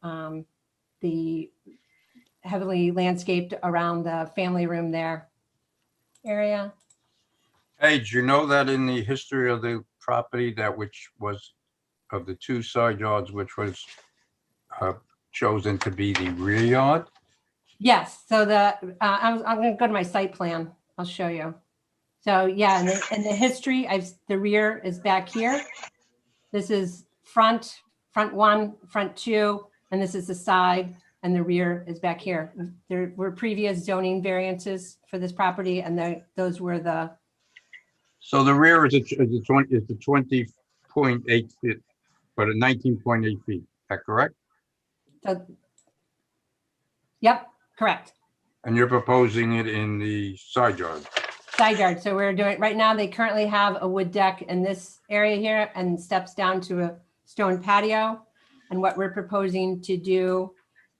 Speaker 13: the heavily landscaped around the family room there area.
Speaker 3: Hey, do you know that in the history of the property, that which was of the two side yards, which was chosen to be the rear yard?
Speaker 13: Yes, so I'm going to go to my site plan. I'll show you. So yeah, in the history, the rear is back here. This is front one, front two, and this is the side, and the rear is back here. There were previous zoning variances for this property, and those were the.
Speaker 3: So the rear is the 20.8 feet, but a 19.8 feet. Is that correct?
Speaker 13: So, yep, correct.
Speaker 3: And you're proposing it in the side yard?
Speaker 13: Side yard. So we're doing, right now, they currently have a wood deck in this area here and steps down to a stone patio. And what we're proposing to do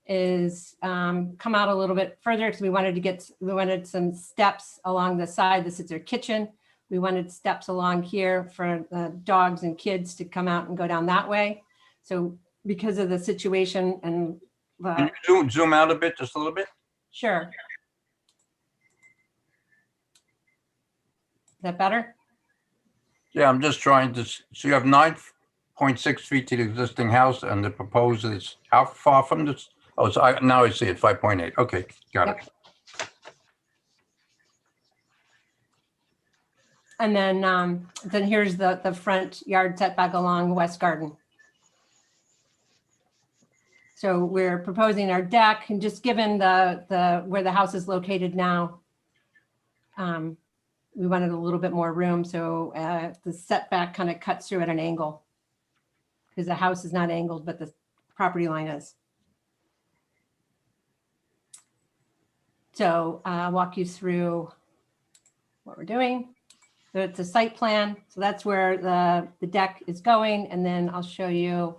Speaker 13: is come out a little bit further, because we wanted some steps along the side. This is their kitchen. We wanted steps along here for the dogs and kids to come out and go down that way. So because of the situation and
Speaker 3: Can you zoom out a bit, just a little bit?
Speaker 13: Sure. Is that better?
Speaker 3: Yeah, I'm just trying to, so you have 9.6 feet to the existing house, and the proposed is how far from this? Oh, so now I see it, 5.8. Okay, got it.
Speaker 13: And then here's the front yard setback along West Garden. So we're proposing our deck, and just given where the house is located now, we wanted a little bit more room. So the setback kind of cuts through at an angle, because the house is not angled, but the property line is. So I'll walk you through what we're doing. So it's a site plan. So that's where the deck is going. And then I'll show you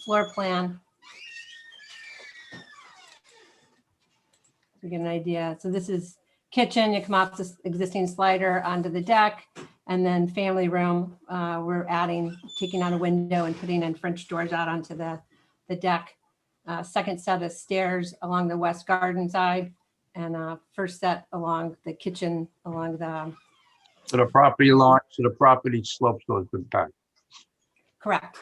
Speaker 13: floor plan. To get an idea. So this is kitchen. You come off this existing slider onto the deck, and then family room. We're taking out a window and putting in French doors out onto the deck. Second set of stairs along the West Garden side, and first set along the kitchen, along the.
Speaker 3: So the property line, so the property slopes towards the back.
Speaker 13: Correct.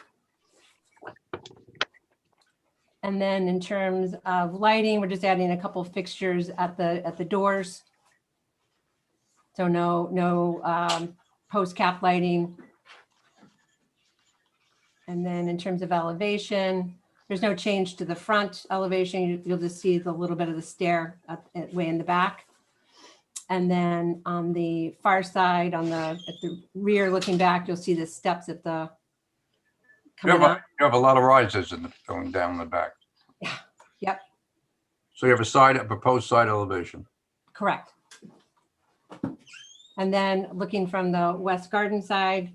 Speaker 13: And then in terms of lighting, we're just adding a couple fixtures at the doors. So no post cap lighting. And then in terms of elevation, there's no change to the front elevation. You'll just see the little bit of the stair way in the back. And then on the far side, at the rear looking back, you'll see the steps at the.
Speaker 3: You have a lot of rises going down the back.
Speaker 13: Yeah. Yep.
Speaker 3: So you have a proposed side elevation.
Speaker 13: Correct. And then looking from the West Garden side,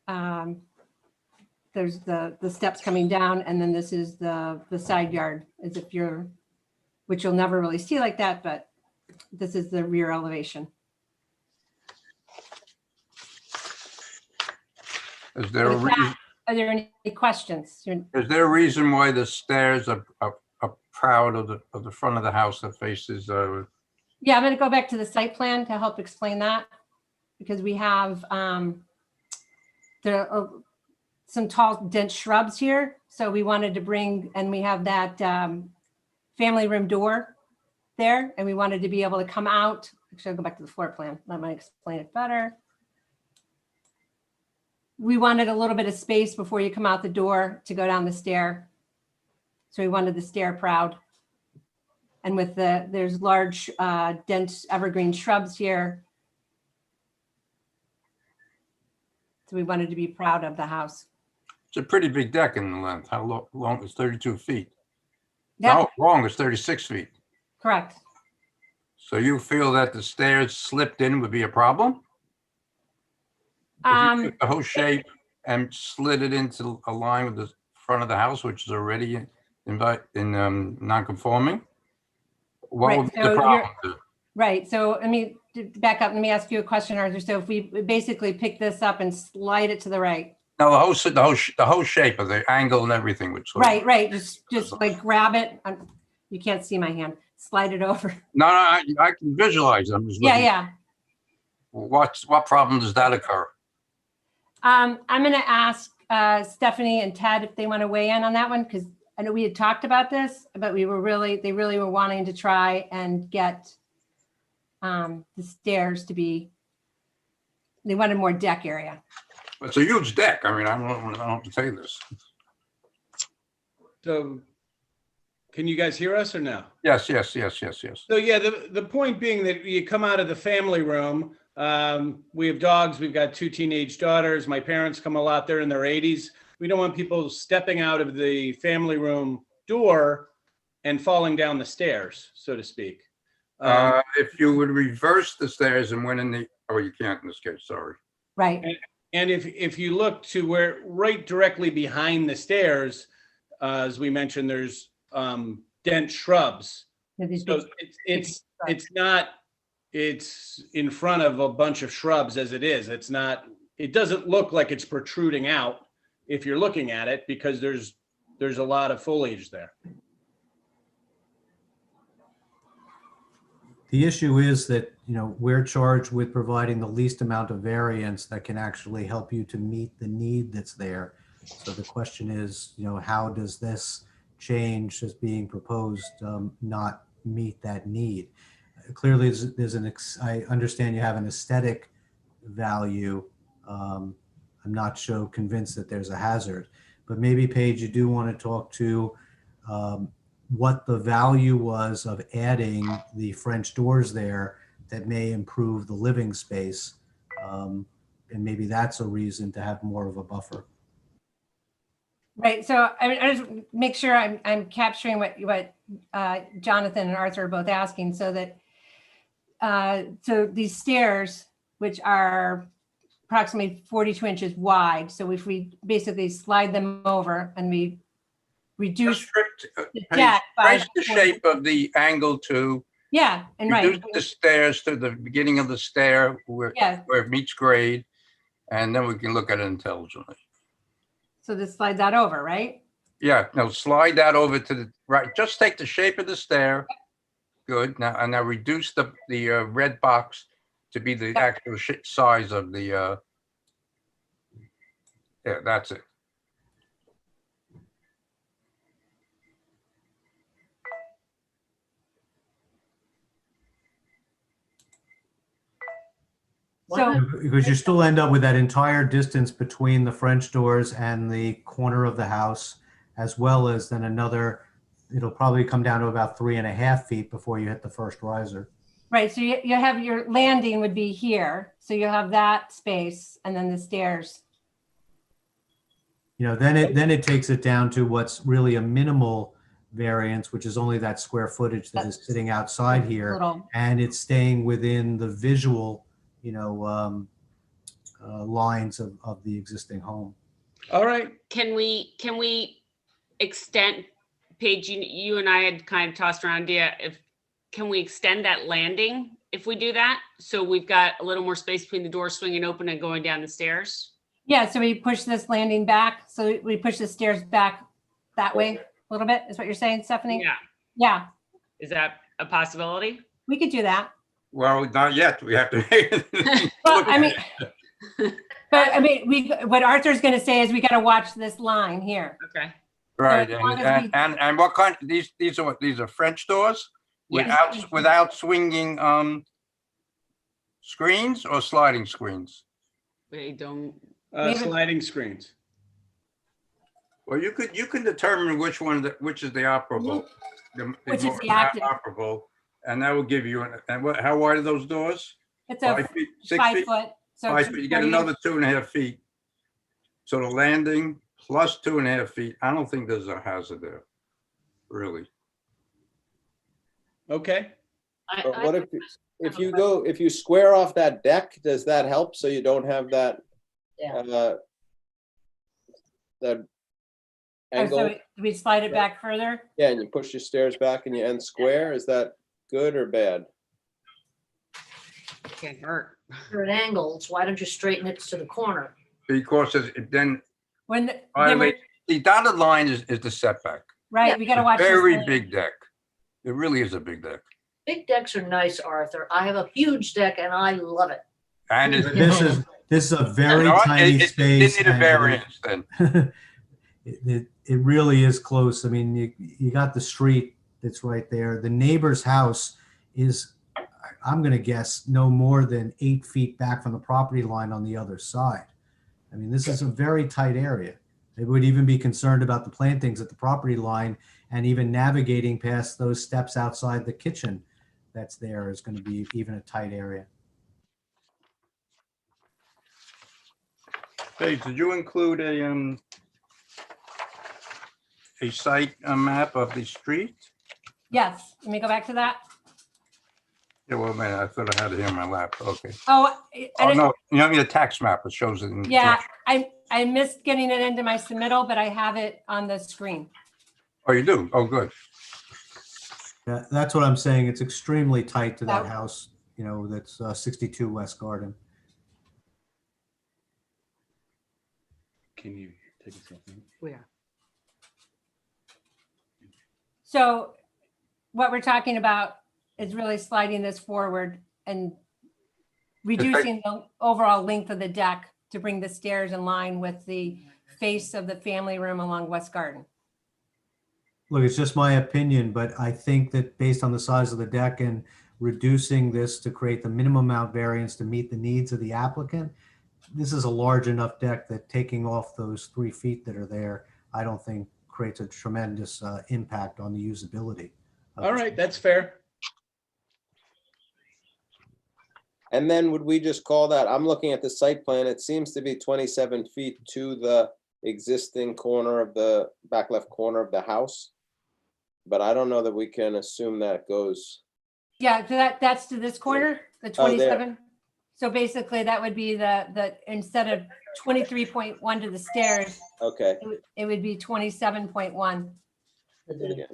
Speaker 13: there's the steps coming down, and then this is the side yard, as if which you'll never really see like that, but this is the rear elevation.
Speaker 3: Is there a reason?
Speaker 13: Are there any questions?
Speaker 3: Is there a reason why the stairs are proud of the front of the house that faces,
Speaker 13: Yeah, I'm going to go back to the site plan to help explain that, because we have there are some tall, dense shrubs here. So we wanted to bring, and we have that family room door there, and we wanted to be able to come out. Actually, I'll go back to the floor plan. That might explain it better. We wanted a little bit of space before you come out the door to go down the stair. So we wanted the stair proud. And with there's large, dense evergreen shrubs here. So we wanted to be proud of the house.
Speaker 3: it's a pretty big deck in the length. How long is 32 feet?
Speaker 13: Yeah,
Speaker 3: No, wrong, it's 36 feet.
Speaker 13: correct.
Speaker 3: So you feel that the stairs slipped in would be a problem? If you took the whole shape and slid it into a line with the front of the house, which is already non-conforming, what
Speaker 13: Right,
Speaker 3: would be
Speaker 13: so
Speaker 3: the problem?
Speaker 13: Right. So let me back up. Let me ask you a question, Arthur. So if we basically pick this up and slide it to the right.
Speaker 3: No, the whole shape of the angle and everything would sort of-
Speaker 13: Right, right. Just like grab it. You can't see my hand. Slide it over.
Speaker 3: No, I can visualize. I'm just
Speaker 13: Yeah,
Speaker 3: looking.
Speaker 13: yeah.
Speaker 3: What problem does that occur?
Speaker 13: I'm going to ask Stephanie and Ted if they want to weigh in on that one, because I know we had talked about this, but they really were wanting to try and get the stairs to be, they wanted more deck area.
Speaker 3: It's a huge deck. I mean, I don't have to say this.
Speaker 14: So can you guys hear us or no?
Speaker 3: Yes.
Speaker 14: So yeah, the point being that you come out of the family room, we have dogs, we've got 2 teenage daughters. My parents come a lot, they're in their 80s. We don't want people stepping out of the family room door and falling down the stairs, so to speak.
Speaker 3: If you would reverse the stairs and went in the, oh, you can't in this case, sorry.
Speaker 13: Right.
Speaker 14: And if you look to where, right directly behind the stairs, as we mentioned, there's dense shrubs. So it's in front of a bunch of shrubs as it is. It doesn't look like it's protruding out if you're looking at it, because there's a lot of foliage there.
Speaker 6: The issue is that, we're charged with providing the least amount of variance that can actually help you to meet the need that's there. So the question is, how does this change that's being proposed not meet that need? Clearly, I understand you have an aesthetic value. I'm not so convinced that there's a hazard, but maybe, Paige, you do want to talk to what the value was of adding the French doors there that may improve the living space. And maybe that's a reason to have more of a buffer.
Speaker 13: Right. So I just make sure I'm capturing what Jonathan and Arthur are both asking, so that so these stairs, which are approximately 42 inches wide. So if we basically slide them over and we reduce the deck by
Speaker 3: Trace the shape of the angle to
Speaker 13: and
Speaker 3: reduce the stairs to the beginning of the stair where it meets grade, and then we can look at it intelligently.
Speaker 13: So just slide that over, right?
Speaker 3: Yeah, no, slide that over to the right. Just take the shape of the stair. Good. Now reduce the red box to be the actual size of the. Yeah, that's it.
Speaker 13: So,
Speaker 6: because you still end up with that entire distance between the French doors and the corner of the house, as well as then another, it'll probably come down to about 3.5 feet before you hit the first riser.
Speaker 13: Right. So you have your landing would be here. So you'll have that space and then the stairs.
Speaker 6: Then it takes it down to what's really a minimal variance, which is only that square footage that is sitting outside here. And it's staying within the visual lines of the existing home.
Speaker 14: All right.
Speaker 15: Can we extend, Paige, you and I had kind of tossed around idea, can we extend that landing if we do that? So we've got a little more space between the door swinging open and going down the stairs?
Speaker 13: Yeah, so we push this landing back. So we push the stairs back that way a little bit, is what you're saying, Stephanie?
Speaker 15: Yeah.
Speaker 13: Yeah,
Speaker 15: Is that a possibility?
Speaker 13: we could do that.
Speaker 3: Well, not yet. We have to.
Speaker 13: Well, I mean, but I mean, what Arthur's gonna say is we gotta watch this line here.
Speaker 15: Okay.
Speaker 3: Right,
Speaker 13: as long as we-
Speaker 3: and what kind, these are what, these are French doors?
Speaker 15: Yes.
Speaker 3: Without swinging, screens or sliding screens?
Speaker 15: They don't.
Speaker 14: Sliding screens.
Speaker 3: Well, you can determine which is the operable.
Speaker 13: Which is
Speaker 3: more
Speaker 13: the active.
Speaker 3: operable, and that will give you, how wide are those doors?
Speaker 13: It's a
Speaker 3: 5 feet, 6
Speaker 13: 5
Speaker 3: feet?
Speaker 13: foot. So
Speaker 3: 5
Speaker 13: it's
Speaker 3: feet, you get
Speaker 13: 40
Speaker 3: another 2.5 feet. So the landing plus 2.5 feet, I don't think there's a hazard there, really.
Speaker 14: Okay.
Speaker 11: But what if you square off that deck, does that help so you don't have that that
Speaker 13: Oh,
Speaker 11: angle?
Speaker 13: so we slide it back further?
Speaker 11: Yeah, and you push your stairs back and you end square. Is that good or bad?
Speaker 15: Can't hurt.
Speaker 16: You're at angles, why don't you straighten it to the corner?
Speaker 3: Because it then
Speaker 13: When,
Speaker 3: the dotted line is the setback.
Speaker 13: right, we gotta watch. this
Speaker 3: Very
Speaker 13: line.
Speaker 3: big deck. It really is a big deck.
Speaker 16: Big decks are nice, Arthur. I have a huge deck and I love it.
Speaker 3: And
Speaker 6: This is a very tiny
Speaker 3: it
Speaker 6: space.
Speaker 3: didn't need a
Speaker 6: and
Speaker 3: variance then.
Speaker 6: it really is close. I mean, you got the street that's right there. The neighbor's house is, I'm going to guess, no more than 8 feet back from the property line on the other side. I mean, this is a very tight area. They would even be concerned about the plantings at the property line, and even navigating past those steps outside the kitchen that's there is going to be even a tight area.
Speaker 3: Hey, did you include a site map of the street?
Speaker 13: Yes, let me go back to that.
Speaker 3: Yeah, well, man, I thought I had it here in my lap. Okay.
Speaker 13: Oh,
Speaker 3: Oh, no, you know, I mean, a tax map, it shows it in.
Speaker 13: yeah, I missed getting it into my submittal, but I have it on the screen.
Speaker 3: Oh, you do? Oh, good.
Speaker 6: Yeah, that's what I'm saying. It's extremely tight to that
Speaker 13: Oh.
Speaker 6: house, you know, that's 62 West Garden.
Speaker 14: Can you take a second?
Speaker 15: Where?
Speaker 13: So what we're talking about is really sliding this forward and reducing the overall length of the deck to bring the stairs in line with the face of the family room along West Garden.
Speaker 6: Look, it's just my opinion, but I think that based on the size of the deck and reducing this to create the minimum amount variance to meet the needs of the applicant, this is a large enough deck that taking off those 3 feet that are there, I don't think creates a tremendous impact on the usability.
Speaker 14: All right, that's fair.
Speaker 11: And then would we just call that, I'm looking at the site plan, it seems to be 27 feet to the existing corner of the back left corner of the house. But I don't know that we can assume that goes.
Speaker 13: Yeah, so that's to this corner, the
Speaker 11: Oh, there.
Speaker 13: 27. So basically that would be the instead of 23.1 to the stairs,
Speaker 11: Okay.
Speaker 13: it would be 27.1.
Speaker 11: Yeah.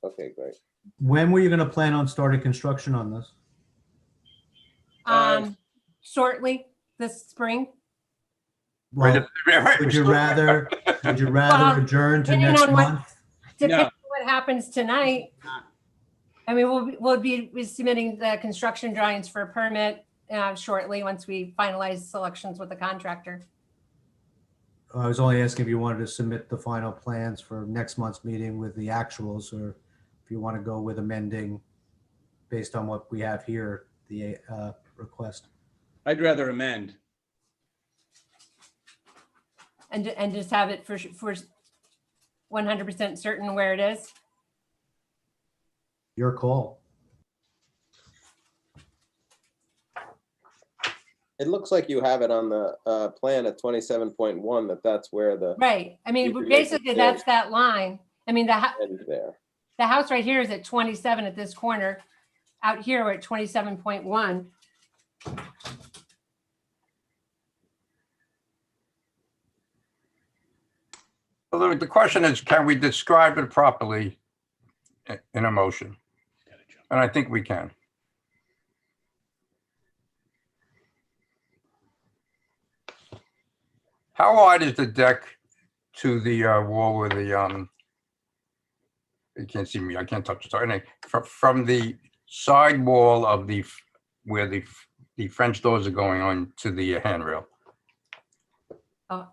Speaker 11: Okay, great.
Speaker 6: When were you going to plan on starting construction on this?
Speaker 13: Shortly this spring.
Speaker 6: Well, would you rather
Speaker 13: Well,
Speaker 6: adjourn to
Speaker 13: depending
Speaker 6: next
Speaker 13: on what-
Speaker 6: month?
Speaker 13: Depending on what happens tonight. I mean, we'll be submitting the construction drawings for a permit shortly once we finalize selections with the contractor.
Speaker 6: I was only asking if you wanted to submit the final plans for next month's meeting with the actuals, or if you want to go with amending based on what we have here, the request.
Speaker 14: I'd rather amend.
Speaker 13: And just have it for 100% certain where it is.
Speaker 6: Your call.
Speaker 11: It looks like you have it on the plan at 27.1, that's where the.
Speaker 13: Right. I mean,
Speaker 11: You could make
Speaker 13: basically
Speaker 11: it
Speaker 13: that's that line. I mean,
Speaker 11: end there.
Speaker 13: the house right here is at 27 at this corner. Out here, we're at 27.1.
Speaker 3: Well, the question is, can we describe it properly in a motion? And I think we can. How wide is the deck to the wall where the you can't see me, I can't touch it. Anyway, from the side wall of where the French doors are going on to the handrail?
Speaker 13: Oh,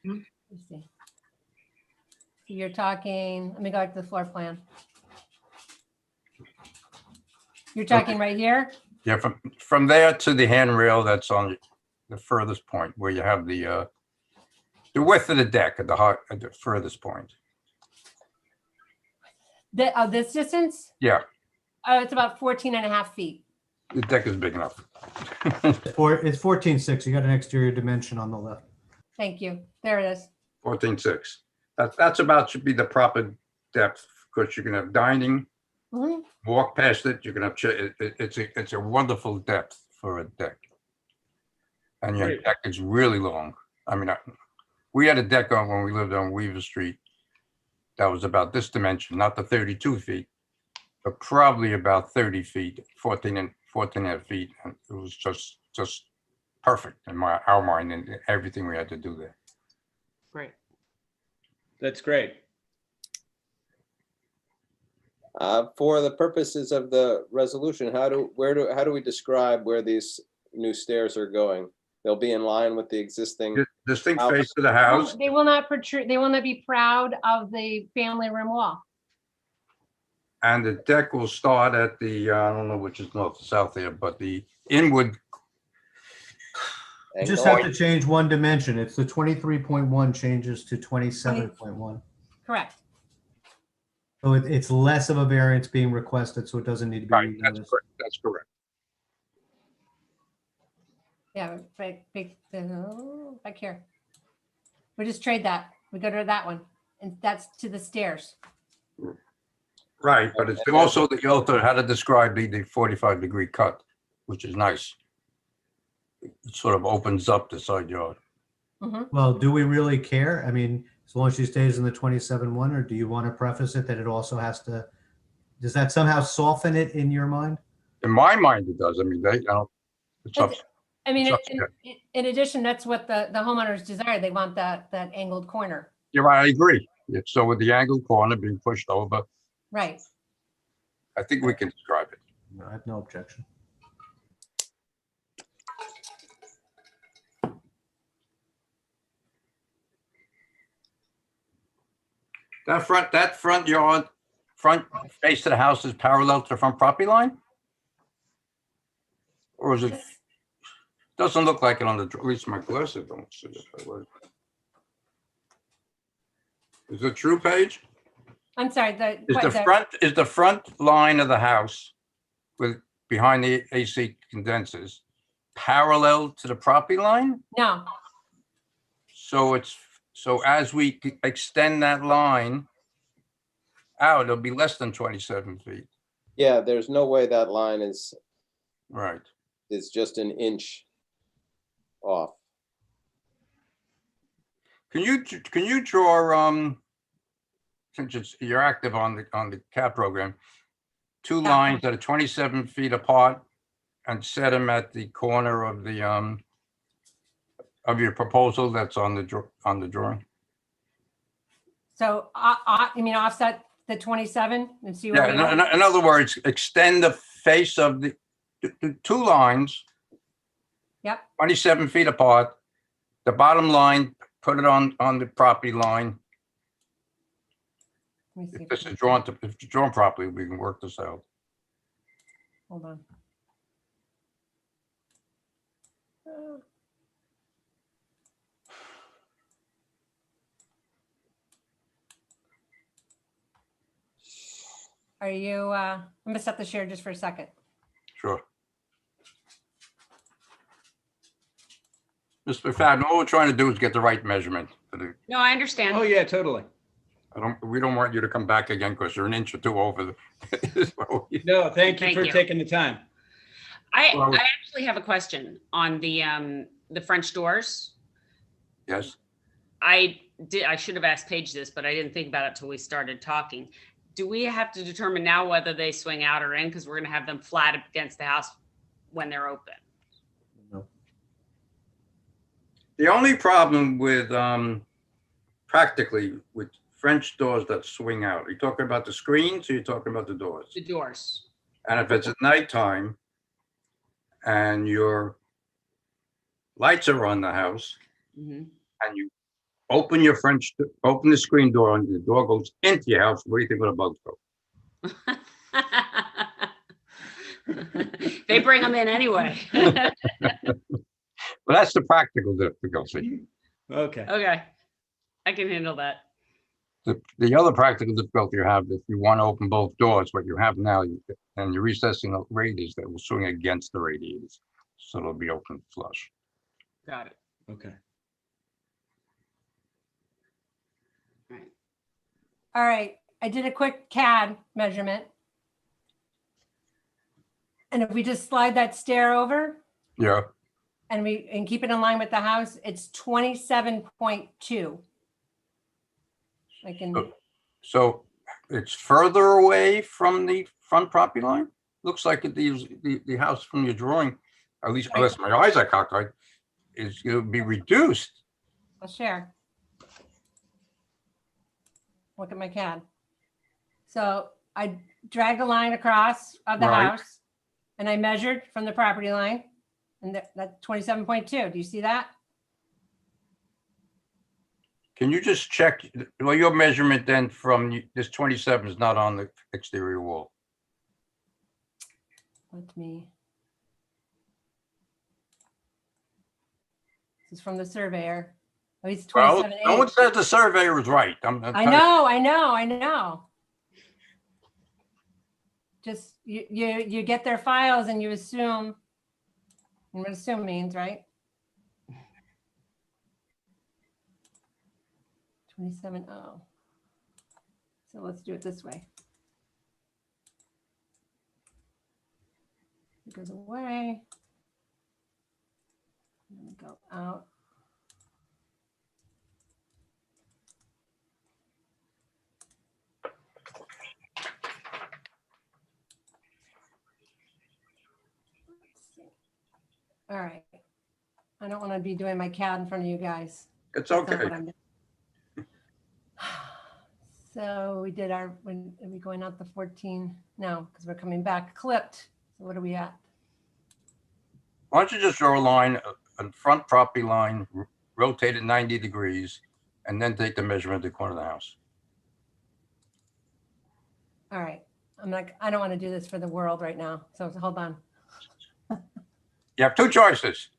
Speaker 13: let's see. You're talking, let me go back to the floor plan. You're talking right here?
Speaker 3: Yeah, from there to the handrail that's on the furthest point where you have the width of the deck at the furthest point.
Speaker 13: This distance?
Speaker 3: Yeah,
Speaker 13: It's about 14 and a half feet.
Speaker 3: the deck is big enough.
Speaker 6: It's 14.6. You got an exterior dimension on the left.
Speaker 13: Thank you. There it is.
Speaker 3: 14.6. That's about should be the proper depth, because you can have dining,
Speaker 13: Mhm.
Speaker 3: walk past it, you can have it's a wonderful depth for a deck. And your
Speaker 14: Great.
Speaker 3: deck is really long. I mean, we had a deck on when we lived on Weaver Street that was about this dimension, not the 32 feet, but probably about 30 feet, 14 and a half feet. And it was just perfect in our mind and everything we had to do there.
Speaker 15: Great.
Speaker 14: That's great.
Speaker 11: For the purposes of the resolution, how do we describe where these new stairs are going? They'll be in line with the existing.
Speaker 3: Distinct
Speaker 11: house.
Speaker 3: face to the house.
Speaker 13: They will not protrude, they will not be proud of the family room wall.
Speaker 3: And the deck will start at the, I don't know which is north or south there, but the inward.
Speaker 6: You just have to change one dimension. It's the 23.1 changes to 27.1.
Speaker 13: Correct.
Speaker 6: So it's less of a variance being requested, so it doesn't need to be
Speaker 3: Right,
Speaker 6: renoticed.
Speaker 3: that's correct.
Speaker 13: Yeah, back here. We just trade that. We go to that one, and that's to the stairs.
Speaker 3: Right, but it's also how to describe the 45-degree cut, which is nice. It sort of opens up the side yard.
Speaker 6: Well, do we really care? I mean, as long as she stays in the 27.1, or do you want to preface it that it also has to, does that somehow soften it in your mind?
Speaker 3: In my mind, it does. I mean, it's up.
Speaker 13: I mean,
Speaker 3: It's up to
Speaker 13: in addition, that's what the homeowners desire. They want that angled corner.
Speaker 3: You're right, I agree. So with the angled corner being pushed over,
Speaker 13: Right.
Speaker 3: I think we can describe it.
Speaker 6: No, I have no objection.
Speaker 3: That front yard, front face to the house is parallel to the front property line? Or is it? Doesn't look like it on at least my glasses don't see it. Is it true, Paige?
Speaker 13: I'm sorry.
Speaker 3: Is the front line of the house with behind the AC condensers parallel to the property line?
Speaker 13: No.
Speaker 3: So as we extend that line out, it'll be less than 27 feet.
Speaker 11: Yeah, there's no way that line is
Speaker 3: Right.
Speaker 11: just an inch off.
Speaker 3: Can you draw since you're active on the CAP program, two lines that are 27 feet apart and set them at the corner of the of your proposal that's on the drawing?
Speaker 13: So you mean offset the 27 and see where we
Speaker 3: Yeah,
Speaker 13: are?
Speaker 3: in other words, extend the face of the two lines.
Speaker 13: Yep.
Speaker 3: 27 feet apart. The bottom line, put it on the property line.
Speaker 13: Let me see
Speaker 3: If
Speaker 13: if
Speaker 3: this
Speaker 13: I
Speaker 3: is
Speaker 13: can-
Speaker 3: if it's drawn properly, we can work this out.
Speaker 13: Hold on. Are you, I'm gonna set the share just for a second.
Speaker 3: Sure. Mr. Fadden, all we're trying to do is get the right measurement.
Speaker 15: No, I understand.
Speaker 14: Oh, yeah, totally.
Speaker 3: We don't want you to come back again because you're an inch or two over the.
Speaker 14: No, thank you
Speaker 15: Thank
Speaker 14: for
Speaker 15: you.
Speaker 14: taking the time.
Speaker 3: Well,
Speaker 15: I actually have a question on the French doors.
Speaker 3: Yes.
Speaker 15: I should have asked Paige this, but I didn't think about it till we started talking. Do we have to determine now whether they swing out or in? Because we're gonna have them flat against the house when they're open.
Speaker 6: No.
Speaker 3: The only problem with, practically with French doors that swing out, are you talking about the screens or are you talking about the doors?
Speaker 15: The doors.
Speaker 3: And if it's at nighttime and your lights are on the house
Speaker 15: Mhm.
Speaker 3: and you open open the screen door and the door goes into your house, where do you think the bugs go?
Speaker 15: They bring them in anyway.
Speaker 3: Well, that's the practical difficulty.
Speaker 14: Okay.
Speaker 15: Okay, I can handle that.
Speaker 3: The other practical difficulty you have, if you want to open both doors, what you have now, and you're recessing the radiators that will swing against the radiators. So it'll be open flush.
Speaker 15: Got it.
Speaker 14: Okay.
Speaker 15: Right.
Speaker 13: All right, I did a quick CAD measurement. And if we just slide that stair over
Speaker 3: Yeah.
Speaker 13: and keep it in line with the house, it's 27.2. I can,
Speaker 3: So it's further away from the front property line? Looks like the house from your drawing, at least unless my eyes are cockeyed, is going to be reduced.
Speaker 13: I'll share. Look at my CAD. So I dragged a line across of the
Speaker 3: Right.
Speaker 13: house and I measured from the property line and that's 27.2. Do you see that?
Speaker 3: Can you just check, well, your measurement then from this 27 is not on the exterior wall.
Speaker 13: Let me. This is from the surveyor. Oh, he's
Speaker 3: Well,
Speaker 13: 27.8.
Speaker 3: no one says the surveyor is right. I'm
Speaker 13: I know. Just you get their files and you assume, and what assume means, right? 27.0. So let's do it this way. It goes away. And we go out. All right. I don't want to be doing my CAD in front of you guys.
Speaker 3: It's
Speaker 13: That's not
Speaker 3: okay.
Speaker 13: what I'm doing. So we did are we going out the 14? No, because we're coming back clipped. So what are we at?
Speaker 3: Why don't you just draw a line, a front property line, rotate it 90 degrees, and then take the measurement of the corner of the house.
Speaker 13: All right. I'm like, I don't want to do this for the world right now. So hold on.
Speaker 3: You have two choices.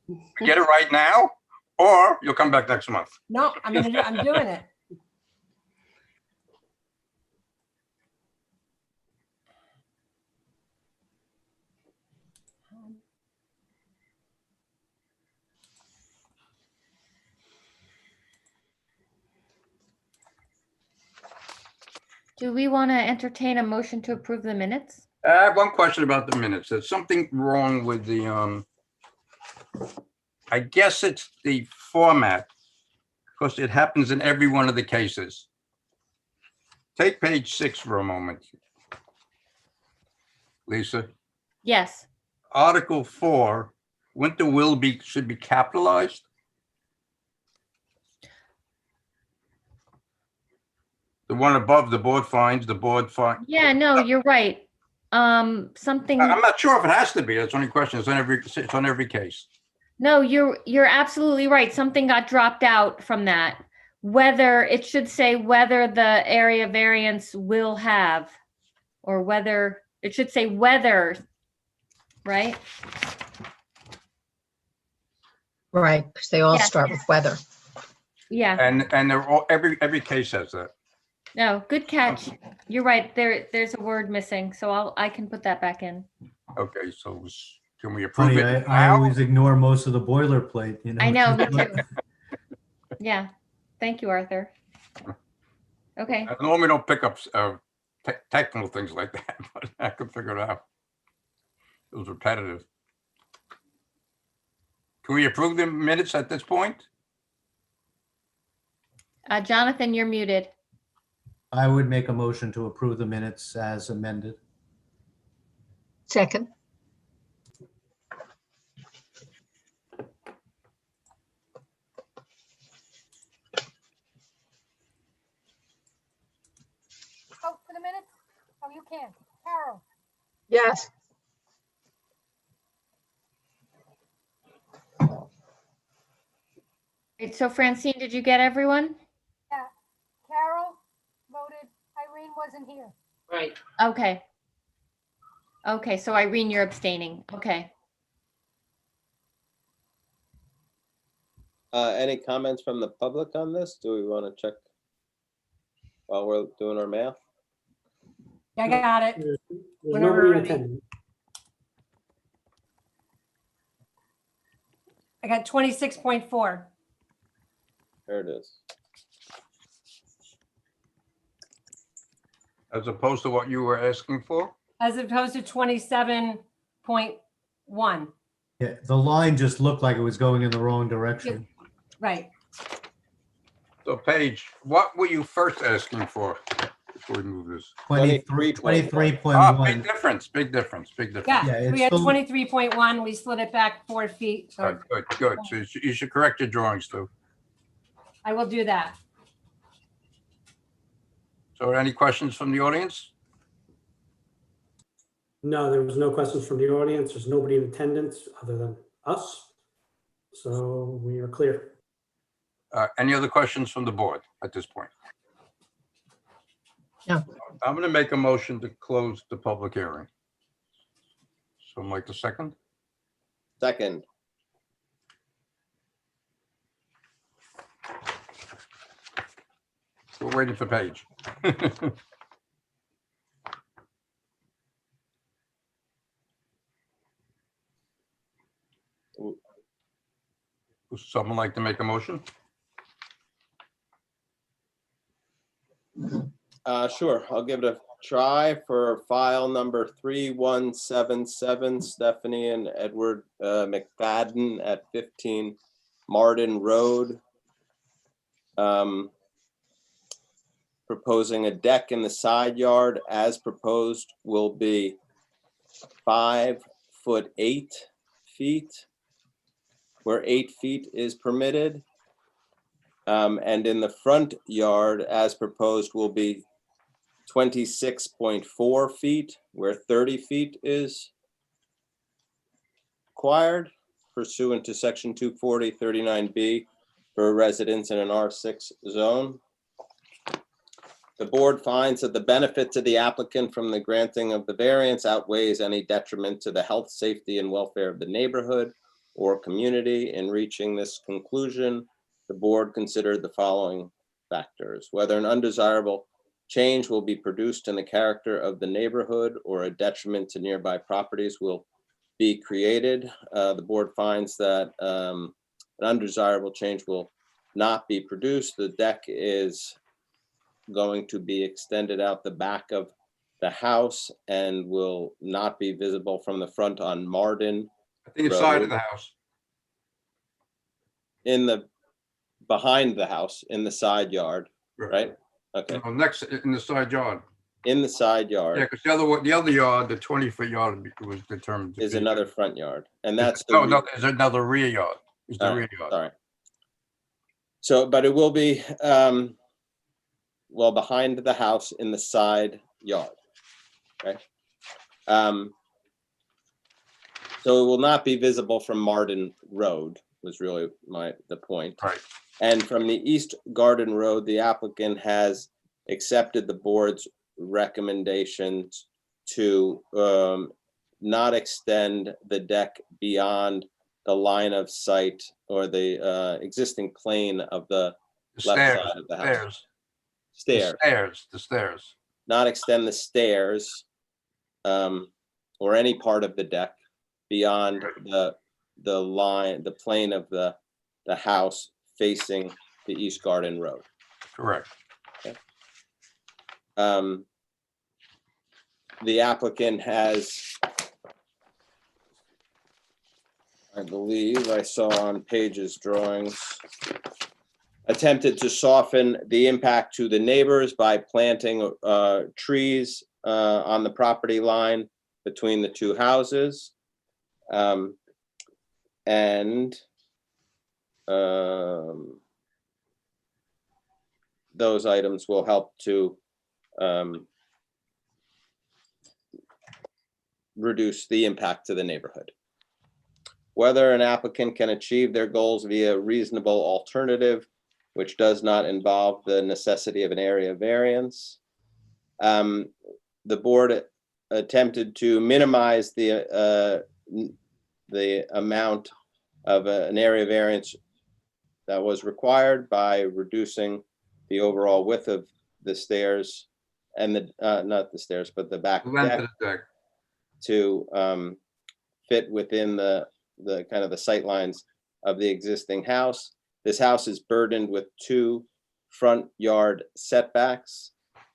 Speaker 3: Get it right now, or you'll come back next month.
Speaker 13: No, I'm doing it.
Speaker 4: Do we want to entertain a motion to approve the minutes?
Speaker 3: I have one question about the minutes. There's something wrong with the, I guess it's the format, because it happens in every one of the cases. Take page 6 for a moment. Lisa,
Speaker 4: Yes.
Speaker 3: Article 4, wouldn't the will be, should be capitalized? The one above, the board finds,
Speaker 4: Yeah, no, you're right. Something,
Speaker 3: I'm not sure if it has to be. That's the only question. It's on every case.
Speaker 4: no, you're absolutely right. Something got dropped out from that. Whether, it should say whether the area variance will have, or whether, it should say whether, right?
Speaker 9: Right, because they all
Speaker 4: Yeah.
Speaker 9: start with weather.
Speaker 4: Yeah,
Speaker 3: And they're all, every case has that.
Speaker 4: no, good catch. You're right. There's a word missing, so I can put that back in.
Speaker 3: Okay, so can we approve
Speaker 6: Funny,
Speaker 3: it
Speaker 6: I
Speaker 3: now?
Speaker 6: always ignore most of the boilerplate, you know.
Speaker 4: I know, me too. Yeah, thank you, Arthur. Okay,
Speaker 3: I normally don't pick up technical things like that, but I could figure it out. It was repetitive. Can we approve the minutes at this point?
Speaker 4: Jonathan, you're muted.
Speaker 6: I would make a motion to approve the minutes as amended.
Speaker 9: Second,
Speaker 7: Buchan, Carol,
Speaker 9: Yes.
Speaker 4: Right, so Francine, did you get everyone?
Speaker 7: yeah, Carol voted, Irene wasn't here.
Speaker 16: Right.
Speaker 4: Okay. Okay, so Irene, you're abstaining. Okay.
Speaker 11: Any comments from the public on this? Do we want to check while we're doing our math?
Speaker 13: I got it.
Speaker 1: There's
Speaker 13: Whenever
Speaker 1: nobody in
Speaker 13: ready.
Speaker 1: attendance.
Speaker 13: I got 26.4.
Speaker 11: There it is.
Speaker 3: As opposed to what you were asking for?
Speaker 13: As opposed to 27.1.
Speaker 6: Yeah, the line just looked like it was going in the wrong direction.
Speaker 13: Right.
Speaker 3: So Paige, what were you first asking for before we move this?
Speaker 6: 23.1.
Speaker 3: Ah, big difference, big difference, big difference.
Speaker 13: Yeah,
Speaker 6: Yeah,
Speaker 13: we
Speaker 6: it's
Speaker 13: had
Speaker 6: still-
Speaker 13: 23.1. We slid it back 4 feet.
Speaker 3: All right, good, good. So you should correct your drawings too.
Speaker 13: I will do that.
Speaker 3: So any questions from the audience?
Speaker 1: No, there was no questions from the audience. There's nobody in attendance other than us. So we are clear.
Speaker 3: Any other questions from the board at this point?
Speaker 9: No.
Speaker 3: I'm going to make a motion to close the public hearing. So Mike, the second.
Speaker 11: Second,
Speaker 3: We're waiting for Paige. Would someone like to make a motion?
Speaker 11: sure, I'll give it a try for file number 3177, Stephanie and Edward McFadden at 15 Martin Road. Proposing a deck in the side yard as proposed will be 5'8" where 8 feet is permitted. And in the front yard as proposed will be 26.4 feet where 30 feet is required pursuant to section 240-39B for a residence in an R6 zone. The board finds that the benefit to the applicant from the granting of the variance outweighs any detriment to the health, safety, and welfare of the neighborhood or community. In reaching this conclusion, the board considered the following factors: whether an undesirable change will be produced in the character of the neighborhood or a detriment to nearby properties will be created. The board finds that an undesirable change will not be produced. The deck is going to be extended out the back of the house and will not be visible from the front on Martin.
Speaker 3: I think it's side of the house.
Speaker 11: In the, behind the house, in the side yard, right? Okay,
Speaker 3: No, next in the side yard.
Speaker 11: in the side
Speaker 3: Yeah,
Speaker 11: yard
Speaker 3: because the other yard, the 20-foot yard was determined. to
Speaker 11: is
Speaker 3: be-
Speaker 11: another front yard, and that's. the
Speaker 3: No,
Speaker 11: re-
Speaker 3: no, there's another rear yard. It's the
Speaker 11: All
Speaker 3: rear
Speaker 11: right,
Speaker 3: yard.
Speaker 11: sorry. So, but it will be, well, behind the house in the side yard. Okay. So it will not be visible from Martin Road was really the point.
Speaker 3: Right.
Speaker 11: And from the East Garden Road, the applicant has accepted the board's recommendations to not extend the deck beyond the line of sight or the existing plane of the
Speaker 3: The
Speaker 11: left
Speaker 3: stairs,
Speaker 11: side of the house.
Speaker 3: stairs. The
Speaker 11: Stairs,
Speaker 3: stairs.
Speaker 11: not extend the stairs or any part of the deck beyond the line, the plane of the house facing the East Garden Road.
Speaker 3: Correct.
Speaker 11: The applicant has, I believe I saw on Paige's drawings, attempted to soften the impact to the neighbors by planting trees on the property line between the two houses. Those items will help to reduce the impact to the neighborhood. Whether an applicant can achieve their goals via reasonable alternative, which does not involve the necessity of an area variance. The board attempted to minimize the amount of an area variance that was required by reducing the overall width of the stairs and the, not the stairs, but the back
Speaker 3: Length
Speaker 11: deck
Speaker 3: of the deck.
Speaker 11: to fit within the kind of the sight lines of the existing house. This house is burdened with 2 front yard setbacks,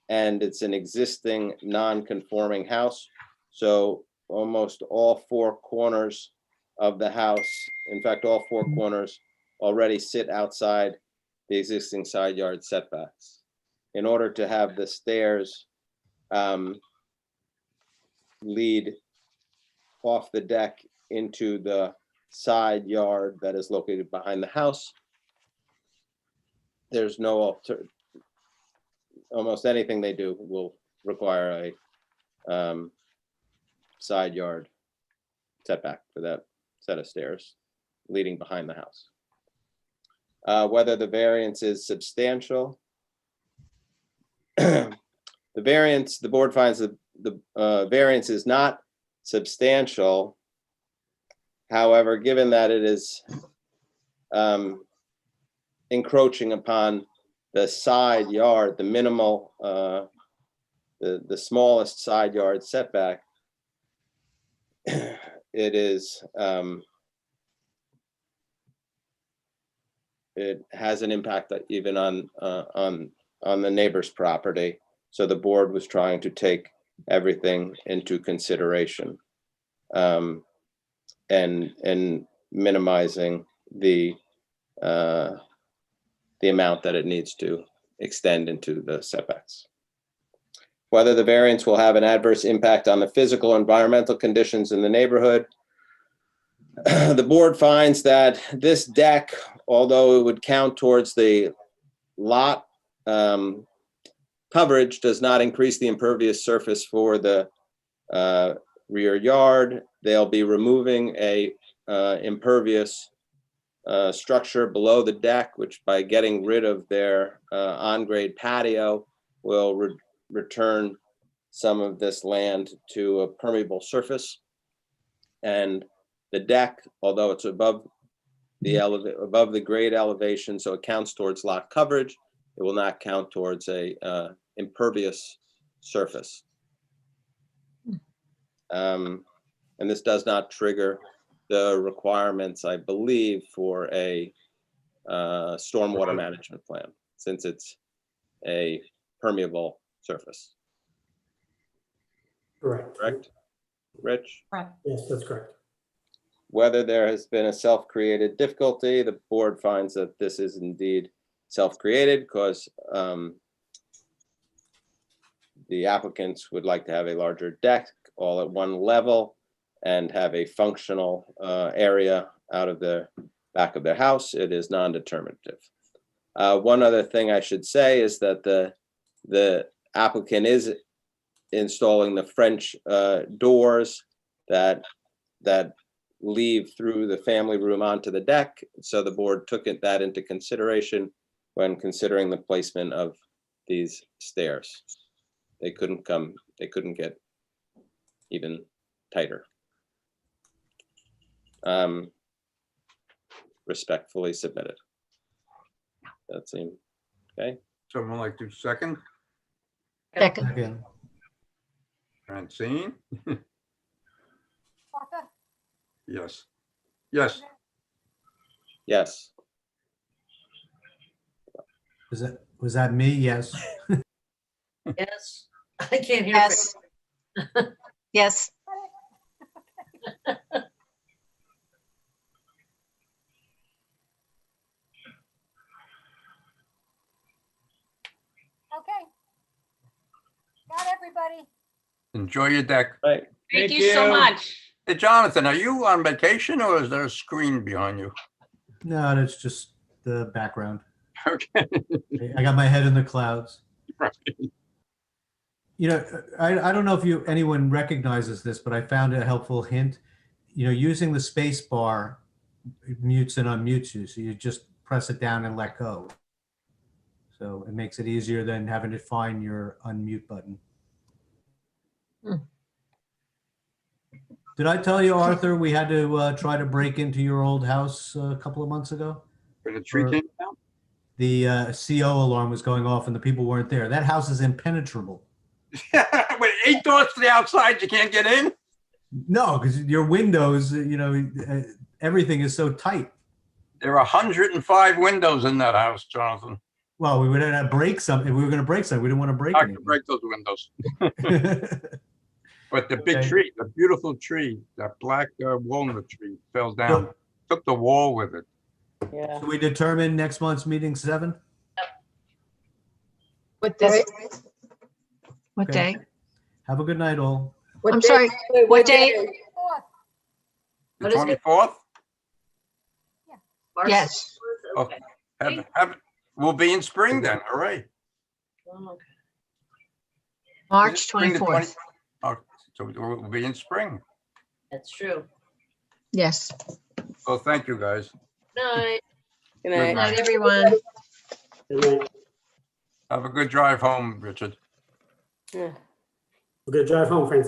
Speaker 11: and it's an existing non-conforming house. So almost all 4 corners of the house, in fact, all 4 corners already sit outside the existing side yard setbacks. In order to have the stairs lead off the deck into the side yard that is located behind the house, there's no almost anything they do will require a side yard setback for that set of stairs leading behind the house. Whether the variance is substantial. The board finds that the variance is not substantial. However, given that it is encroaching upon the side yard, the minimal, the smallest side yard setback, it is, it has an impact even on the neighbor's property. So the board was trying to take everything into consideration and minimizing the amount that it needs to extend into the setbacks. Whether the variance will have an adverse impact on the physical environmental conditions in the neighborhood. The board finds that this deck, although it would count towards the lot coverage, does not increase the impervious surface for the rear yard. They'll be removing a impervious structure below the deck, which by getting rid of their on-grade patio will return some of this land to a permeable surface. And the deck, although it's above the grade elevation, so it counts towards lot coverage, it will not count towards a impervious surface. And this does not trigger the requirements, I believe, for a stormwater management plan, since it's a permeable surface.
Speaker 1: Correct.
Speaker 11: Correct, Rich?
Speaker 1: Yes, that's correct.
Speaker 11: Whether there has been a self-created difficulty, the board finds that this is indeed self-created because the applicants would like to have a larger deck all at one level and have a functional area out of the back of their house. It is non-determinative. One other thing I should say is that the applicant is installing the French doors that leave through the family room onto the deck. So the board took that into consideration when considering the placement of these stairs. They couldn't get even tighter. Respectfully submitted. That seemed okay.
Speaker 3: Someone like to second?
Speaker 9: Second.
Speaker 3: Francine?
Speaker 7: Parker,
Speaker 3: Yes. Yes.
Speaker 11: Yes.
Speaker 6: Was that me? Yes.
Speaker 16: Yes, I can't hear.
Speaker 9: Yes. Yes.
Speaker 7: okay. Got everybody.
Speaker 3: Enjoy your deck.
Speaker 11: Right.
Speaker 15: Thank you so much.
Speaker 3: Hey, Jonathan, are you on vacation or is there a screen behind you?
Speaker 6: No, that's just the background.
Speaker 3: Okay.
Speaker 6: I got my head in the clouds.
Speaker 3: Right.
Speaker 6: You know, I don't know if anyone recognizes this, but I found a helpful hint. You know, using the space bar mutes and unmutes you. So you just press it down and let go. So it makes it easier than having to find your unmute button.
Speaker 9: Hmm.
Speaker 6: Did I tell you, Arthur, we had to try to break into your old house a couple of months ago?
Speaker 3: When the tree
Speaker 6: Or-
Speaker 3: came down?
Speaker 6: The CO alarm was going off and the people weren't there. That house is impenetrable.
Speaker 3: With 8 doors to the outside, you can't get in?
Speaker 6: No, because your windows, you know, everything is so tight.
Speaker 3: There are 105 windows in that house, Jonathan.
Speaker 6: Well, we were going to break something. We were going to break something. We didn't want to break
Speaker 3: I
Speaker 6: anything.
Speaker 3: can break those windows. But the big
Speaker 6: Okay.
Speaker 3: tree, the beautiful tree, that black walnut tree fell down, took the wall with it.
Speaker 5: Yeah.
Speaker 6: So we determine next month's meeting 7?
Speaker 9: What day? What
Speaker 6: Okay.
Speaker 9: day?
Speaker 6: Have a good night, all.
Speaker 9: I'm sorry, what day?
Speaker 7: Fourth.
Speaker 3: The
Speaker 16: What is it?
Speaker 3: 24th?
Speaker 16: March
Speaker 9: Yes.
Speaker 16: 4th?
Speaker 3: Okay.
Speaker 16: Okay.
Speaker 3: We'll be in spring then, all right.
Speaker 16: Okay.
Speaker 9: March
Speaker 3: Spring the
Speaker 9: 24th.
Speaker 3: Oh, so we'll be in spring.
Speaker 16: That's true.
Speaker 9: Yes.
Speaker 3: So thank you, guys.
Speaker 16: Night.
Speaker 5: Good
Speaker 3: Good
Speaker 5: night.
Speaker 9: Good
Speaker 3: night.
Speaker 9: night, everyone.
Speaker 1: Good night.
Speaker 3: Have a good drive home, Richard.
Speaker 5: Yeah.
Speaker 1: We're gonna drive home, Francine.